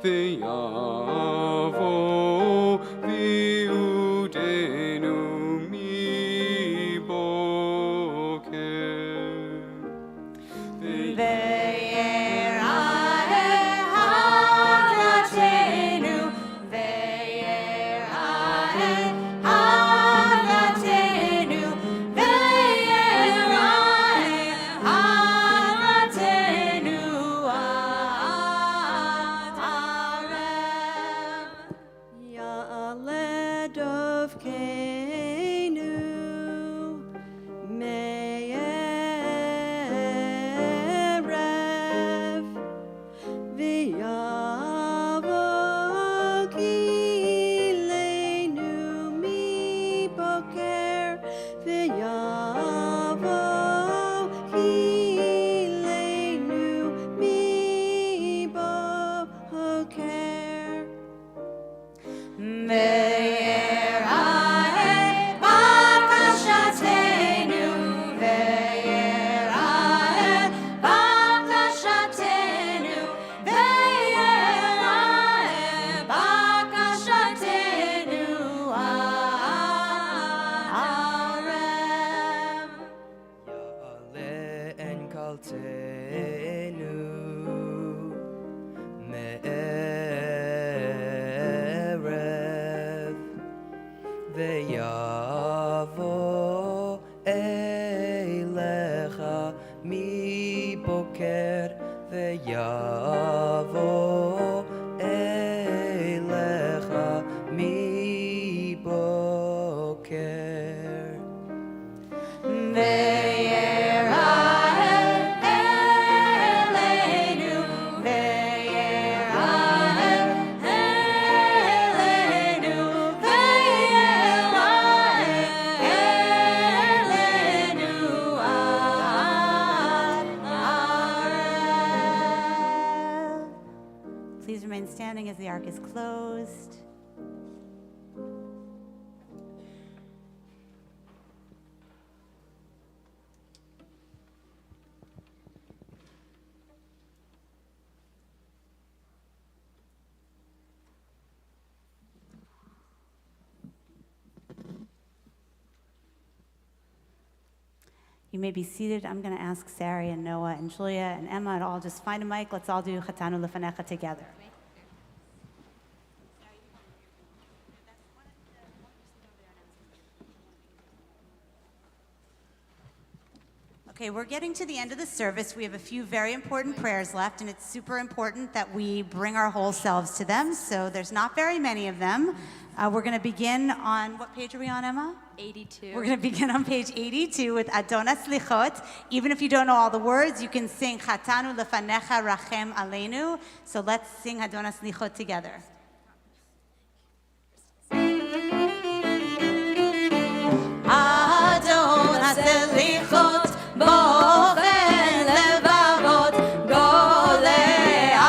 ויבוא ויעודנו מבוקר. Standing as the ark is closed. You may be seated. I'm going to ask Sari and Noah and Julia and Emma to all just find a mic. Let's all do Chatanu Lefanecha together. Okay, we're getting to the end of the service. We have a few very important prayers left, and it's super important that we bring our whole selves to them, so there's not very many of them. We're going to begin on, what page are we on, Emma? 82. We're going to begin on page 82 with Adonai Slichot. Even if you don't know all the words, you can sing Chatanu Lefanecha Rachem Aleinu. So let's sing Adonai Slichot together. Adonai Slichot Bochen Levavot Gole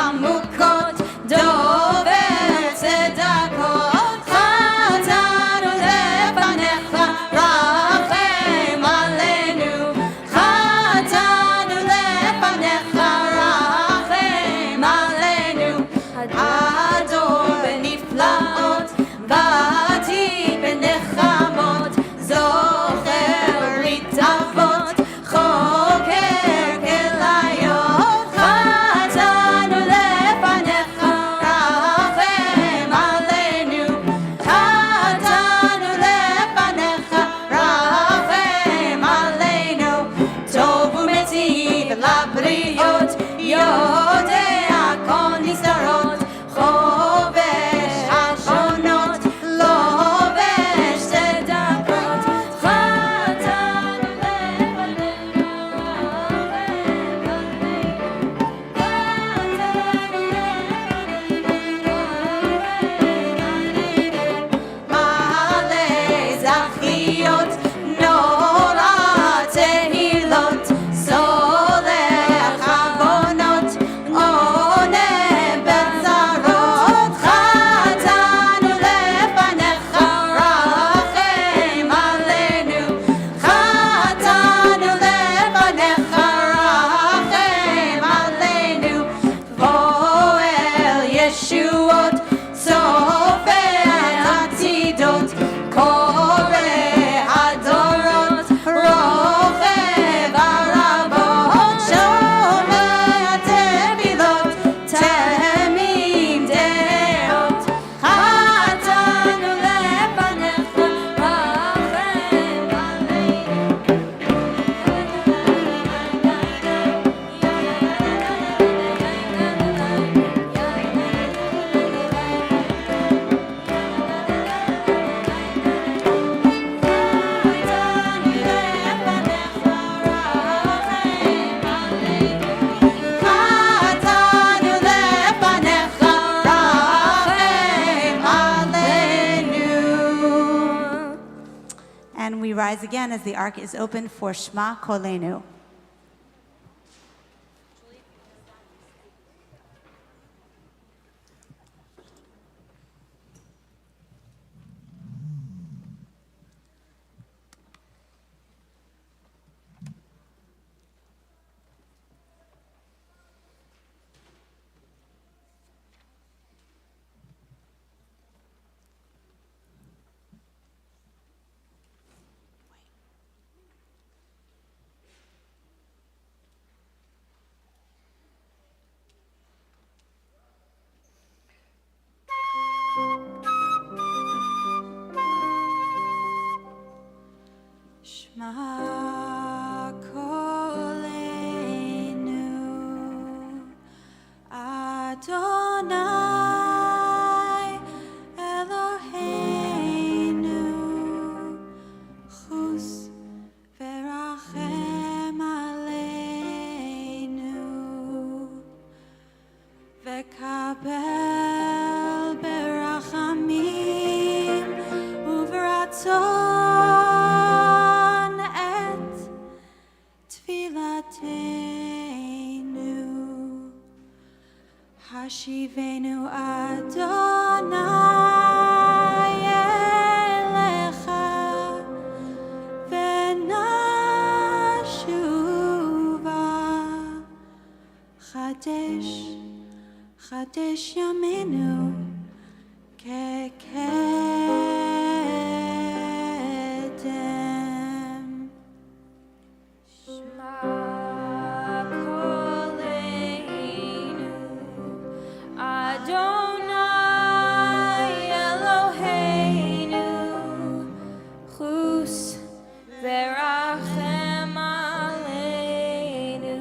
Amukot Dover Tzedakot Chatanu Lefanecha Rachem Aleinu Chatanu Lefanecha Rachem Aleinu Ador Beniflaot Vati Benechamot Zocher Ritavot Choker Kelayot Chatanu Lefanecha Rachem Aleinu Chatanu Lefanecha Rachem Aleinu Tov u'metiv labriot Yodea Kol Nidre ישועות, סופר עתידות, קורא הדורות, רוכב על הבאות, שומע תפילות, תמים דעות, חטאנו לפניך, רחם And we rise again as the ark is opened for Shema Kolenu. Shema Kolenu, Adonai Eloheinu, Chus verachem aleinu, vekabel berachamim uvratzon Hashivenu Adonai elecha v'nashuva Chadesh yamenu kekedem Adonai Eloheinu, Chus verachem aleinu,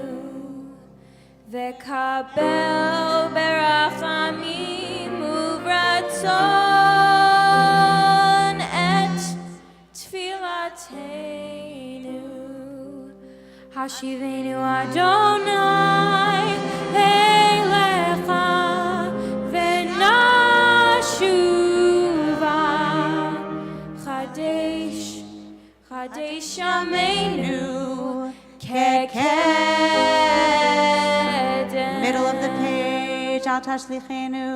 vekabel berachamim uvratzon et tfilateinu. Hashivenu Adonai elecha v'nashuva Chadesh yameinu kekedem. Middle of the page, Al Tashlichenu.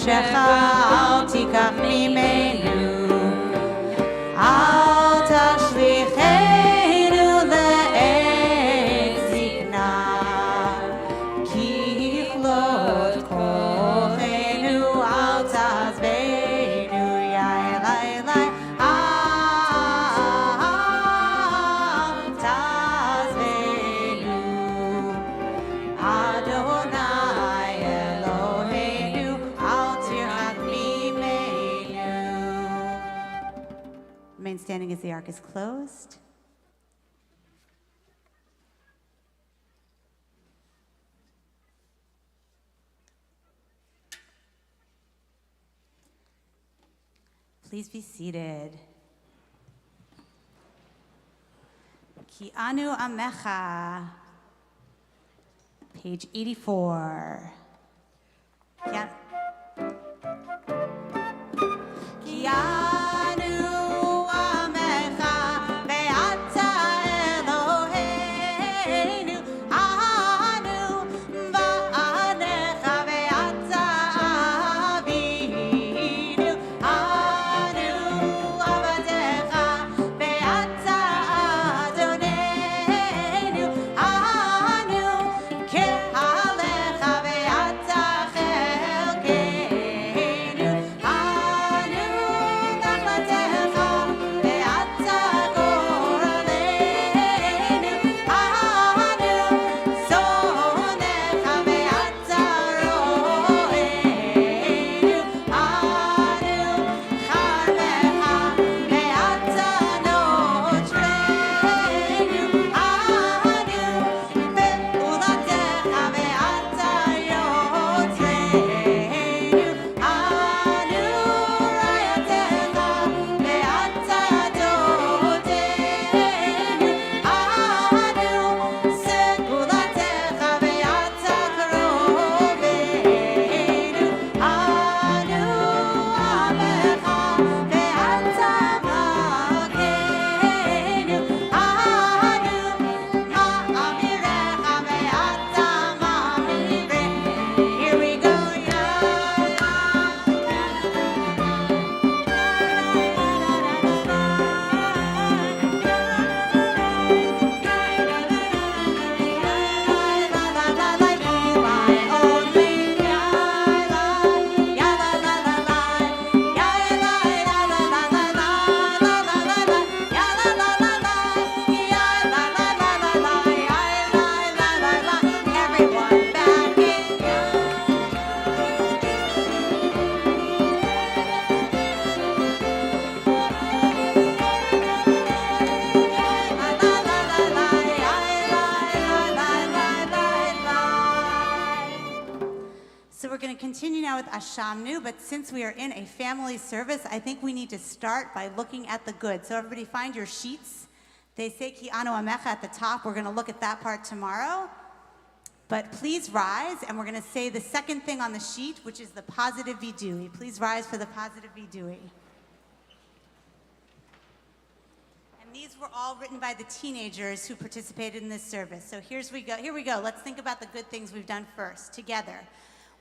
אל תיקח ממנו, אל תשליכנו לעת זקנה, כי כלות כוחנו אל תעזבנו, יאי לי לי, אל תעזבנו, אדוני אלוהינו, אל תרחק ממנו. Remain standing as the ark is closed. Please be seated. Ki anu amecha, page 84. Yeah. Ki anu amecha, ve'ata Eloheinu, anu ba'anecha, ve'ata avinu, anu avadecha, ve'ata Adonenu, anu ke'alecha, ve'ata chelkeinu, anu nachlatecha, ve'ata goralenu, anu sonecha, ve'ata ro'enu, anu charmecha, ve'ata notrenu, anu be'ulatecha, ve'ata yotzenu, anu rayatecha, ve'ata dodenu, anu segulatecha, ve'ata krovenu, anu amecha, ve'ata malkeinu, anu ma'amirecha, ve'ata ma'amire. Here we go, everyone back in. So we're going to continue now with Ashamnu, but since we are in a family service, I think we need to start by looking at the good. So everybody find your sheets. They say Ki anu amecha at the top. We're going to look at that part tomorrow. But please rise, and we're going to say the second thing on the sheet, which is the positive vidui. Please rise for the positive vidui. And these were all written by the teenagers who participated in this service. So here we go. Let's think about the good things we've done first, together.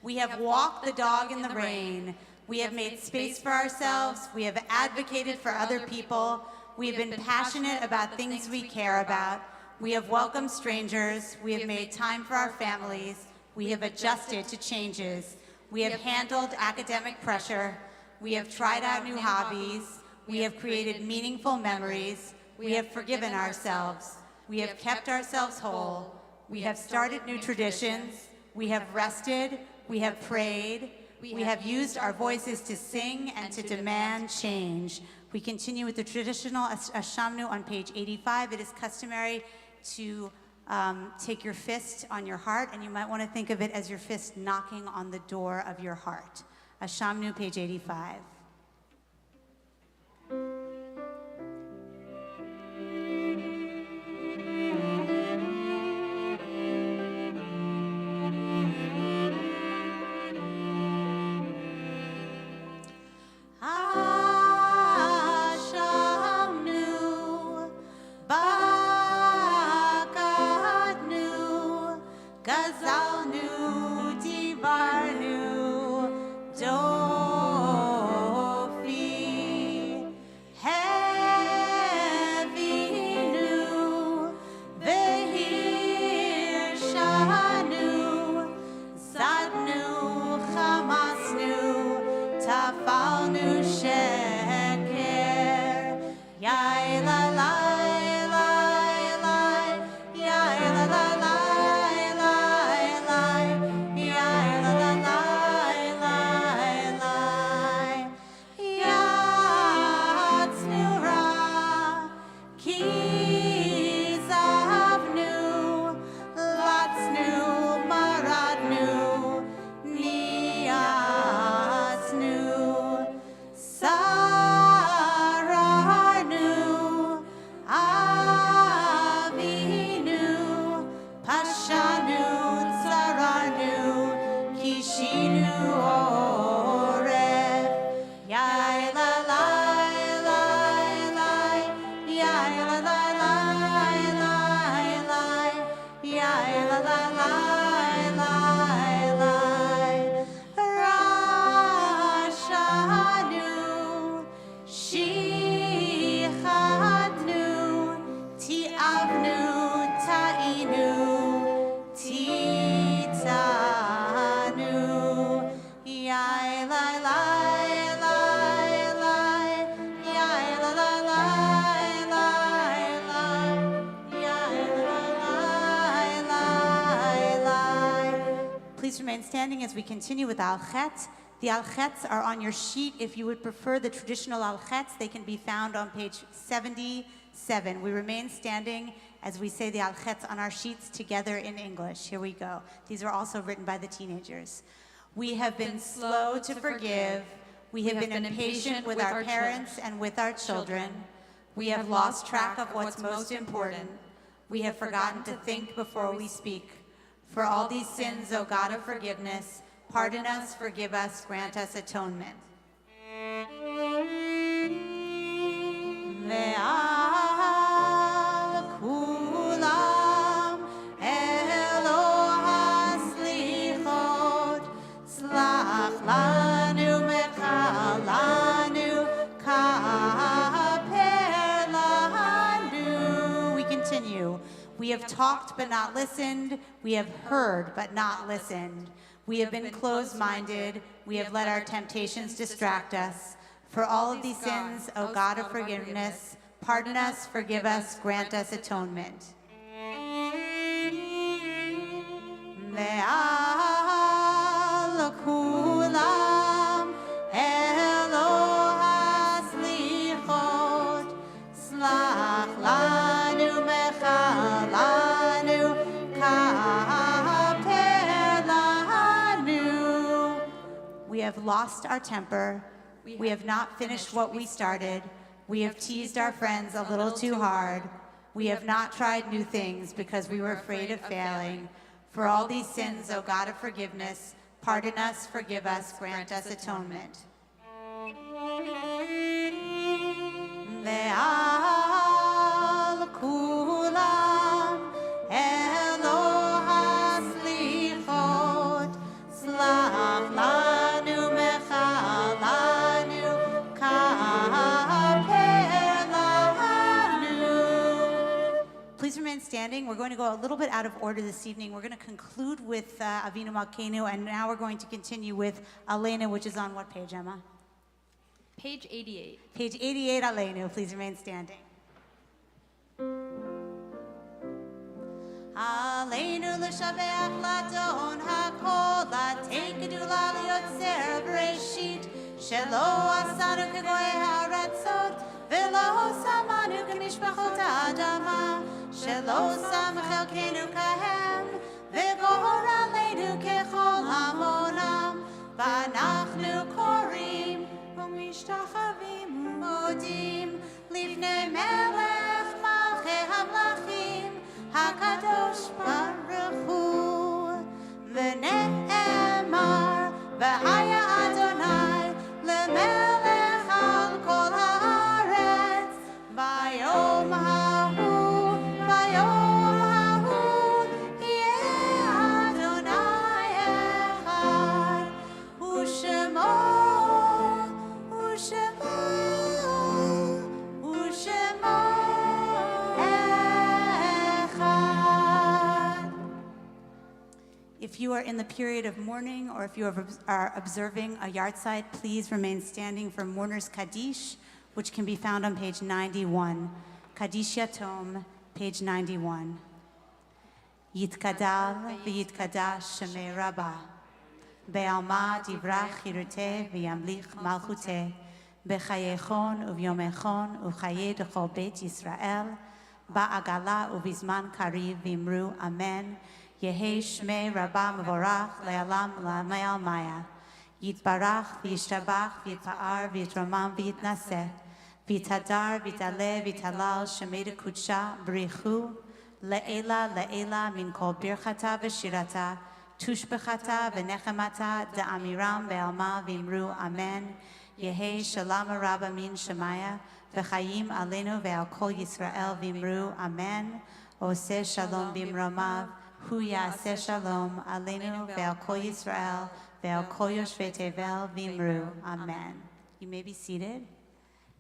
We have walked the dog in the rain. We have made space for ourselves. We have advocated for other people. We have been passionate about things we care about. We have welcomed strangers. We have made time for our families. We have adjusted to changes. We have handled academic pressure. We have tried out new hobbies. We have created meaningful memories. We have forgiven ourselves. We have kept ourselves whole. We have started new traditions. We have rested. We have prayed. We have used our voices to sing and to demand change. We continue with the traditional Ashamnu on page 85. It is customary to take your fist on your heart, and you might want to think of it as your fist knocking on the door of your heart. Ashamnu, page 85. Ashamnu, bakadnu, gazalnu, divarnu, do. Please remain standing as we continue with Al-Chet. The Al-Chets are on your sheet. If you would prefer the traditional Al-Chets, they can be found on page 77. We remain standing as we say the Al-Chets on our sheets together in English. Here we go. These are also written by the teenagers. We have been slow to forgive. We have been impatient with our parents and with our children. We have lost track of what's most important. We have forgotten to think before we speak. For all these sins, O God of forgiveness, pardon us, forgive us, grant us atonement. Ve'al kulam elo haslichot, slach lanu mechalanu kaper lanu. We continue. We have talked but not listened. We have heard but not listened. We have been closed-minded. We have let our temptations distract us. For all of these sins, O God of forgiveness, pardon us, forgive us, grant us atonement. Ve'al kulam elo haslichot, slach lanu mechalanu kaper lanu. We have lost our temper. We have not finished what we started. We have teased our friends a little too hard. We have not tried new things because we were afraid of failing. For all these sins, O God of forgiveness, pardon us, forgive us, grant us atonement. Ve'al kulam elo haslichot, slach lanu mechalanu kaper lanu. Please remain standing. We're going to go a little bit out of order this evening. We're going to conclude with Avinu Malkeinu, and now we're going to continue with Aleinu, which is on what page, Emma? Page 88. Page 88, Aleinu. Please remain standing. Aleinu l'shabeach ladon hakol, latei gedula liyotzer b'reshit, shelo asanu kegoy ha'aratzot, velo samanu k'mishpachot ha'adama, shelo sam chelkenu kahem, v'gor aleinu kechol hamonam, v'anachnu korim, u'mishtachavim u'modim, livnei melech malchei hamlachim, HaKadosh Baruch Hu, v'ne'emar, v'haya Adonai, lemelech al kol haaretz, v'yom hahu, yeh Adonai echad, u'shemo echad. If you are in the period of mourning or if you are observing a yahrzeit, please remain standing for Mourner's Kaddish, which can be found on page 91. Kaddish Yatom, page 91. Yitkadal v'yitkadash shemei Rabba, be'alma divrach chiruteh v'yamlich malchuteh, b'chayechon u'vyomechon u'chayeh d'chol beit Yisrael, ba'agala u'bizman kariv v'imru amen. Yehei Shmei Rabba Mevorach Le'alam La'Me'al Maya. Yitbarach v'yishtabach v'yitpa'ar v'yitramam v'yitnaseh v'yitadar v'yitaleh v'yitalal Shemei Kudsha B'richu Le'ela min kol birchata v'shirata tushbechata v'nechemata da'amiram be'alma v'imru amen. Yehei Shalom Rabba min Shemaya v'chayim aleinu ve'al kol Yisrael v'imru amen. Oseh Shalom b'imramav Hu yaseh shalom aleinu ve'al kol Yisrael ve'al kol yoshvei tevel v'imru. Amen. You may be seated.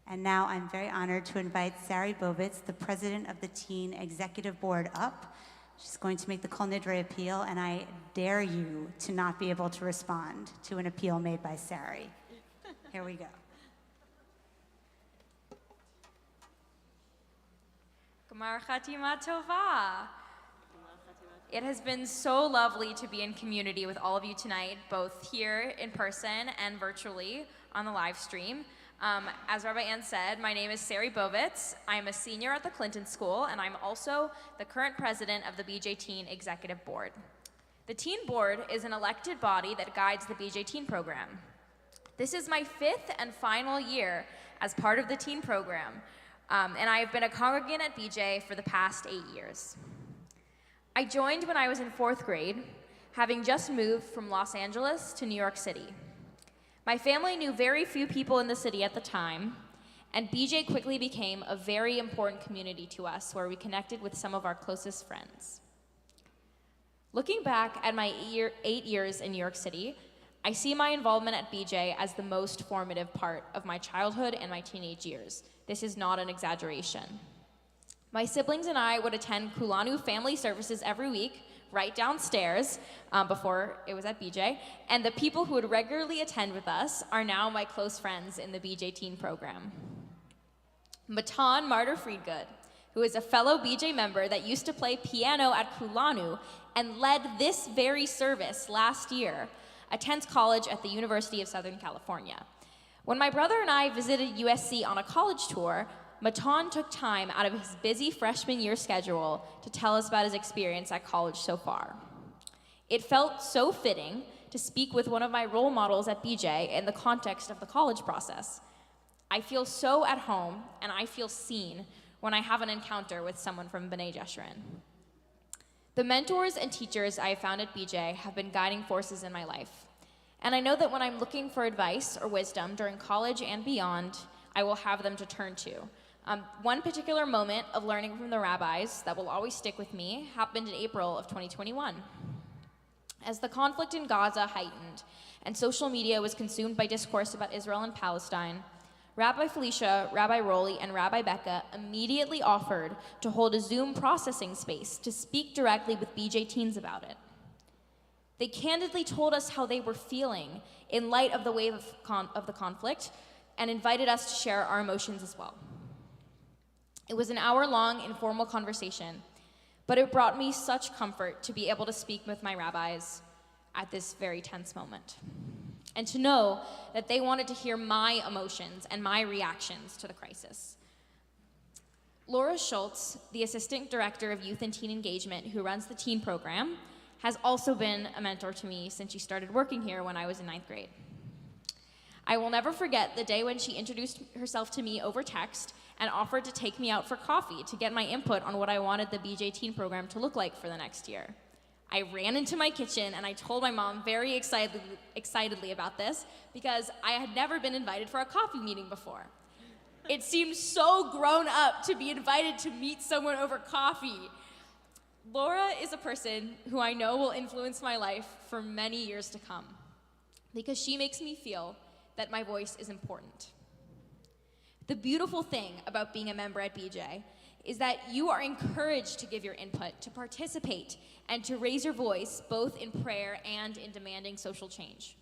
And now I'm very honored to invite Sari Bovitz, the president of the Teen Executive Board, up. She's going to make the Kol Nidre appeal, and I dare you to not be able to respond to an appeal made by Sari. Here we go. Gemar Chatima Tova. It has been so lovely to be in community with all of you tonight, both here in person and virtually on the live stream. As Rabbi Ann said, my name is Sari Bovitz. I'm a senior at the Clinton School, and I'm also the current president of the BJ Teen Executive Board. The Teen Board is an elected body that guides the BJ Teen program. This is my 5th and final year as part of the Teen program, and I have been a congregant at BJ for the past 8 years. I joined when I was in 4th grade, having just moved from Los Angeles to New York City. My family knew very few people in the city at the time, and BJ quickly became a very important community to us where we connected with some of our closest friends. Looking back at my 8 years in New York City, I see my involvement at BJ as the most formative part of my childhood and my teenage years. This is not an exaggeration. My siblings and I would attend Kulanu family services every week, right downstairs, before it was at BJ, and the people who would regularly attend with us are now my close friends in the BJ Teen program. Matan Martyr Friedgood, who is a fellow BJ member that used to play piano at Kulanu and led this very service last year, attends college at the University of Southern California. When my brother and I visited USC on a college tour, Matan took time out of his busy freshman year schedule to tell us about his experience at college so far. It felt so fitting to speak with one of my role models at BJ in the context of the college process. I feel so at home and I feel seen when I have an encounter with someone from B'nai Jeshurun. The mentors and teachers I have found at BJ have been guiding forces in my life. And I know that when I'm looking for advice or wisdom during college and beyond, I will have them to turn to. One particular moment of learning from the rabbis that will always stick with me happened in April of 2021. As the conflict in Gaza heightened and social media was consumed by discourse about Israel and Palestine, Rabbi Felicia, Rabbi Rowley, and Rabbi Becca immediately offered to hold a Zoom processing space to speak directly with BJ teens about it. They candidly told us how they were feeling in light of the wave of the conflict and invited us to share our emotions as well. It was an hour-long informal conversation, but it brought me such comfort to be able to speak with my rabbis at this very tense moment, and to know that they wanted to hear my emotions and my reactions to the crisis. Laura Schultz, the Assistant Director of Youth and Teen Engagement who runs the Teen program, has also been a mentor to me since she started working here when I was in 9th grade. I will never forget the day when she introduced herself to me over text and offered to take me out for coffee to get my input on what I wanted the BJ Teen program to look like for the next year. I ran into my kitchen and I told my mom very excitedly about this because I had never been invited for a coffee meeting before. It seemed so grown up to be invited to meet someone over coffee. Laura is a person who I know will influence my life for many years to come because she makes me feel that my voice is important. The beautiful thing about being a member at BJ is that you are encouraged to give your input, to participate, and to raise your voice both in prayer and in demanding social change.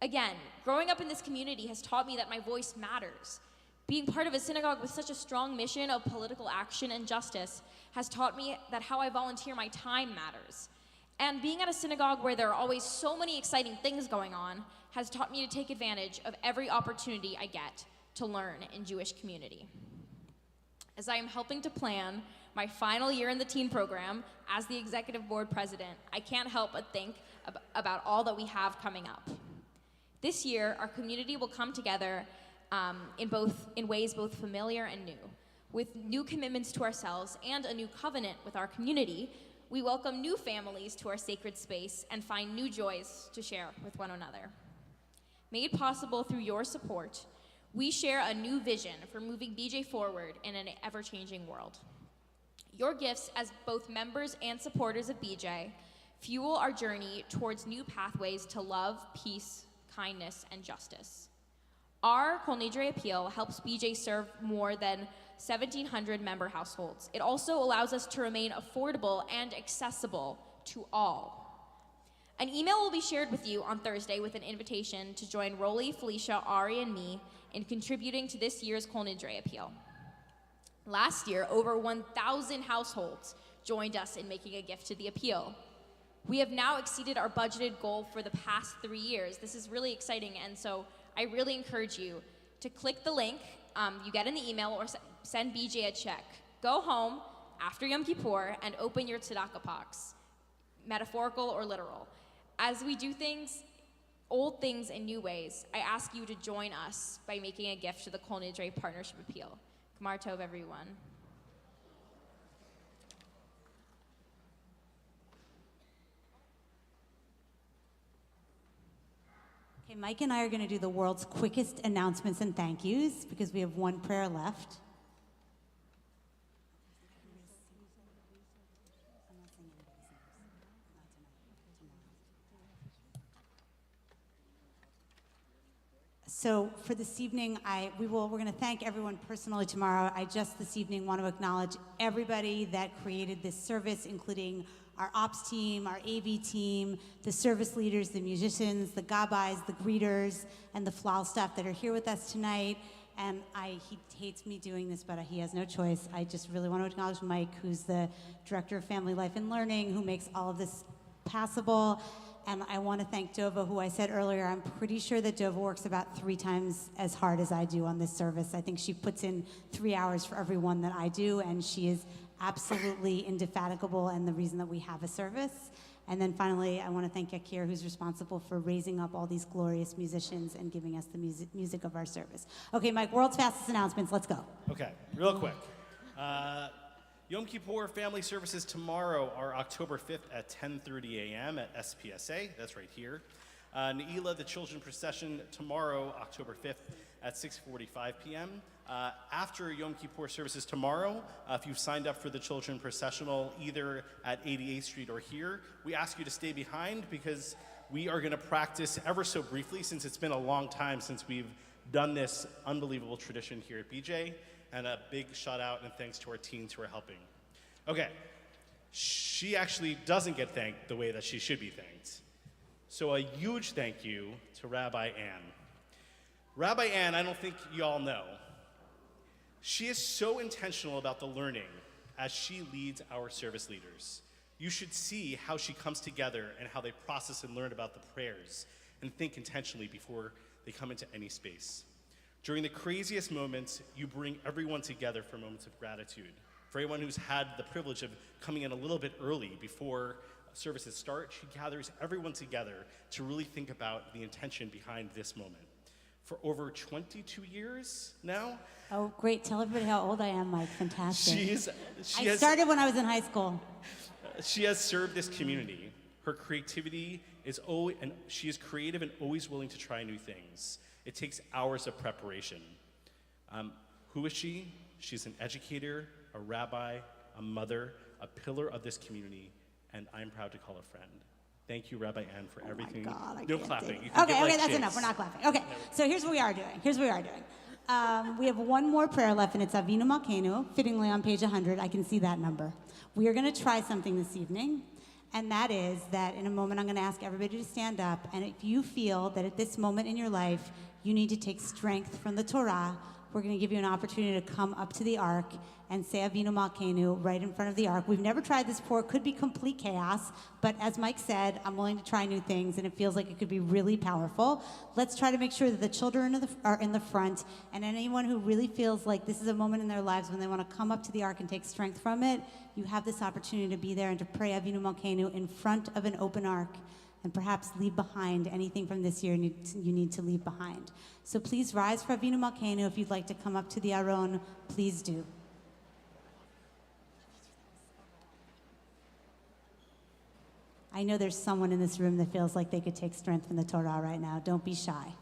Again, growing up in this community has taught me that my voice matters. Being part of a synagogue with such a strong mission of political action and justice has taught me that how I volunteer my time matters. And being at a synagogue where there are always so many exciting things going on has taught me to take advantage of every opportunity I get to learn in Jewish community. As I am helping to plan my final year in the Teen program as the Executive Board President, I can't help but think about all that we have coming up. This year, our community will come together in ways both familiar and new. With new commitments to ourselves and a new covenant with our community, we welcome new families to our sacred space and find new joys to share with one another. Made possible through your support, we share a new vision for moving BJ forward in an ever-changing world. Your gifts as both members and supporters of BJ fuel our journey towards new pathways to love, peace, kindness, and justice. Our Kol Nidre appeal helps BJ serve more than 1,700 member households. It also allows us to remain affordable and accessible to all. An email will be shared with you on Thursday with an invitation to join Rowley, Felicia, Ari, and me in contributing to this year's Kol Nidre appeal. Last year, over 1,000 households joined us in making a gift to the appeal. We have now exceeded our budgeted goal for the past 3 years. This is really exciting, and so I really encourage you to click the link you get in the email or send BJ a check. Go home after Yom Kippur and open your tzedakah box, metaphorical or literal. As we do things, old things in new ways, I ask you to join us by making a gift to the Kol Nidre Partnership Appeal. Kamar Tov, everyone. Okay, Mike and I are going to do the world's quickest announcements and thank yous because we have one prayer left. So for this evening, we're going to thank everyone personally tomorrow. I just this evening want to acknowledge everybody that created this service, including our ops team, our AV team, the service leaders, the musicians, the gabbais, the greeters, and the flal staff that are here with us tonight. And he hates me doing this, but he has no choice. I just really want to acknowledge Mike, who's the Director of Family Life and Learning, who makes all of this possible. And I want to thank Dova, who I said earlier, I'm pretty sure that Dova works about 3 times as hard as I do on this service. I think she puts in 3 hours for every one that I do, and she is absolutely indefatigable and the reason that we have a service. And then finally, I want to thank Yakir, who's responsible for raising up all these glorious musicians and giving us the music of our service. Okay, Mike, world's fastest announcements. Let's go. Okay, real quick. Yom Kippur family services tomorrow are October 5th at 10:30 a.m. at SPSA. That's right here. Ne'ilah, the children procession, tomorrow, October 5th at 6:45 p.m. After Yom Kippur services tomorrow, if you've signed up for the children processional either at 88th Street or here, we ask you to stay behind because we are going to practice ever so briefly since it's been a long time since we've done this unbelievable tradition here at BJ. And a big shout out and thanks to our teens who are helping. Okay, she actually doesn't get thanked the way that she should be thanked. So a huge thank you to Rabbi Ann. Rabbi Ann, I don't think you all know, she is so intentional about the learning as she leads our service leaders. You should see how she comes together and how they process and learn about the prayers and think intentionally before they come into any space. During the craziest moments, you bring everyone together for moments of gratitude. For anyone who's had the privilege of coming in a little bit early before services start, she gathers everyone together to really think about the intention behind this moment. For over 22 years now. Oh, great. Tell everybody how old I am, Mike. Fantastic. I started when I was in high school. She has served this community. Her creativity is always, and she is creative and always willing to try new things. It takes hours of preparation. Who is she? She's an educator, a rabbi, a mother, a pillar of this community, and I'm proud to call her friend. Thank you, Rabbi Ann, for everything. Oh my God, no clapping. Okay, that's enough. We're not clapping. Okay, so here's what we are doing. We have one more prayer left, and it's Avinu Malkeinu, fittingly on page 100. I can see that number. We are going to try something this evening. And that is that in a moment I'm going to ask everybody to stand up, and if you feel that at this moment in your life you need to take strength from the Torah, we're going to give you an opportunity to come up to the ark and say Avinu Malkeinu right in front of the ark. We've never tried this before. It could be complete chaos, but as Mike said, I'm willing to try new things, and it feels like it could be really powerful. Let's try to make sure that the children are in the front, and anyone who really feels like this is a moment in their lives when they want to come up to the ark and take strength from it, you have this opportunity to be there and to pray Avinu Malkeinu in front of an open ark, and perhaps leave behind anything from this year you need to leave behind. So please rise for Avinu Malkeinu. If you'd like to come up to the Aron, please do. I know there's someone in this room that feels like they could take strength from the Torah right now. Don't be shy.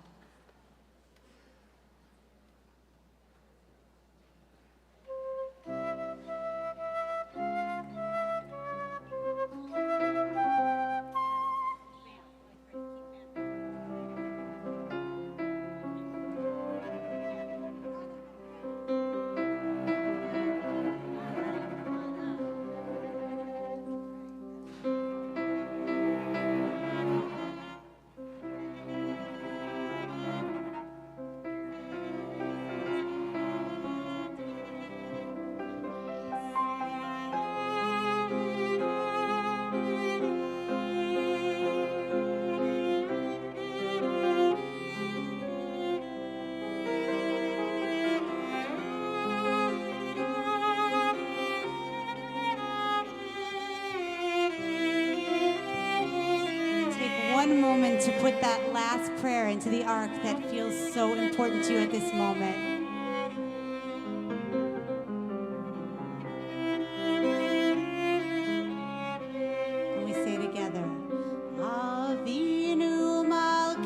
put that last prayer into the ark that feels so important to you at this moment. And we say together, Avinu Malkeinu,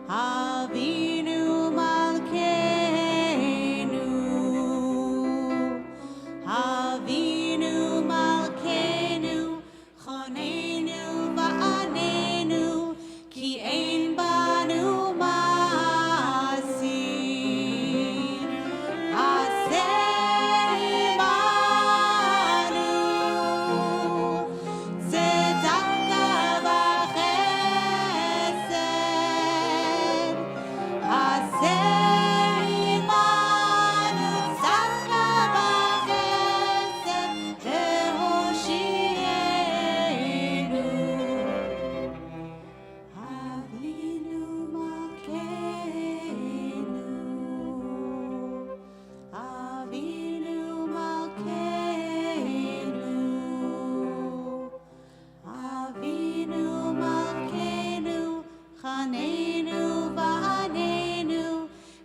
Avinu Malkeinu, Avinu Malkeinu, Choneinu va'anenu, ki ein banu ma'asim. Aseh imanu, tzedakah v'chesed. Aseh imanu, tzedakah v'chesed, lehoshiyenu. Avinu Malkeinu, Avinu Malkeinu, Avinu Malkeinu, Chaneinu va'anenu,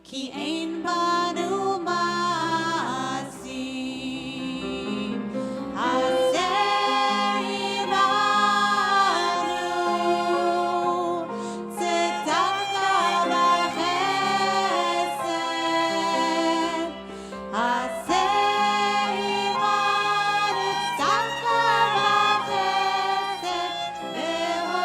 ki ein banu ma'asim. Aseh imanu, tzedakah v'chesed. Aseh imanu, tzedakah v'chesed, lehoshiyenu.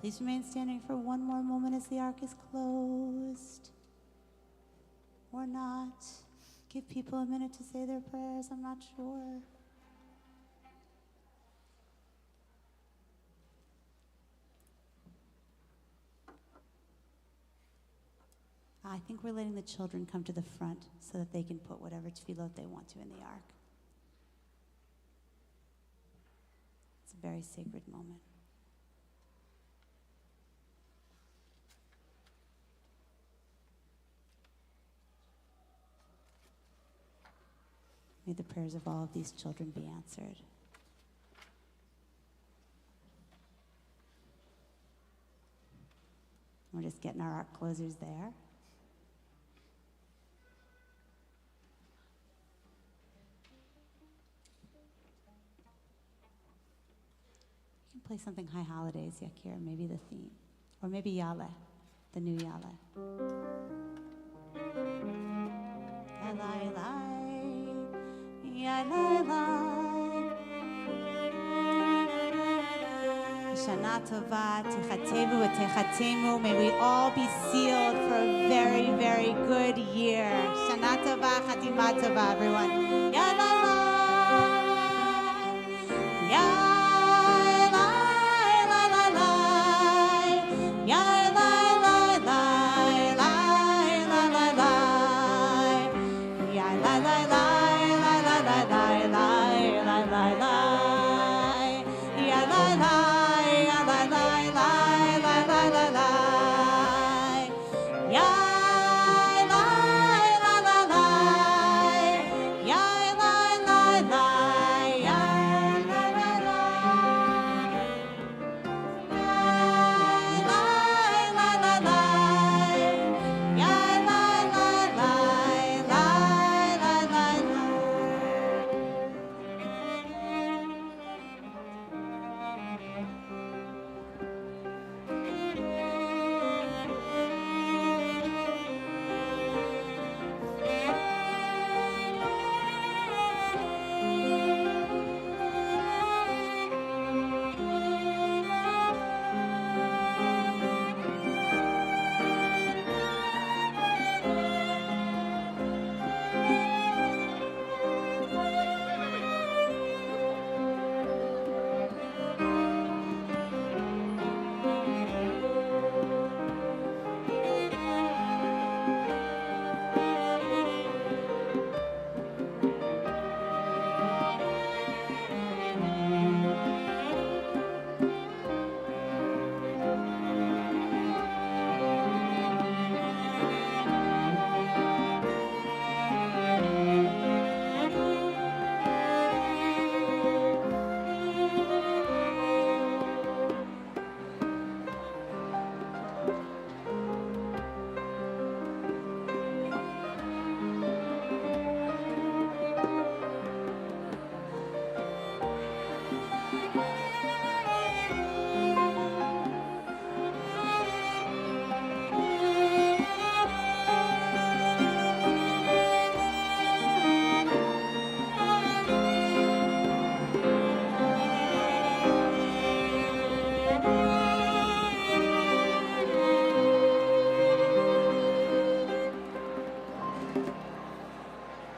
Please remain standing for one more moment as the ark is closed. Or not. Give people a minute to say their prayers. I'm not sure. I think we're letting the children come to the front so that they can put whatever tefillot they want to in the ark. It's a very sacred moment. May the prayers of all of these children be answered. We're just getting our ark closers there. You can play something High Holidays, Yakir, maybe the theme. Or maybe Yale, the new Yale. Yale, Shana Tova, Tichatevu, Techatemu. May we all be sealed for a very, very good year. Shana Tova, Chatima Tova, everyone. Yalala, yalala, yalala, yalala,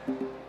Amen.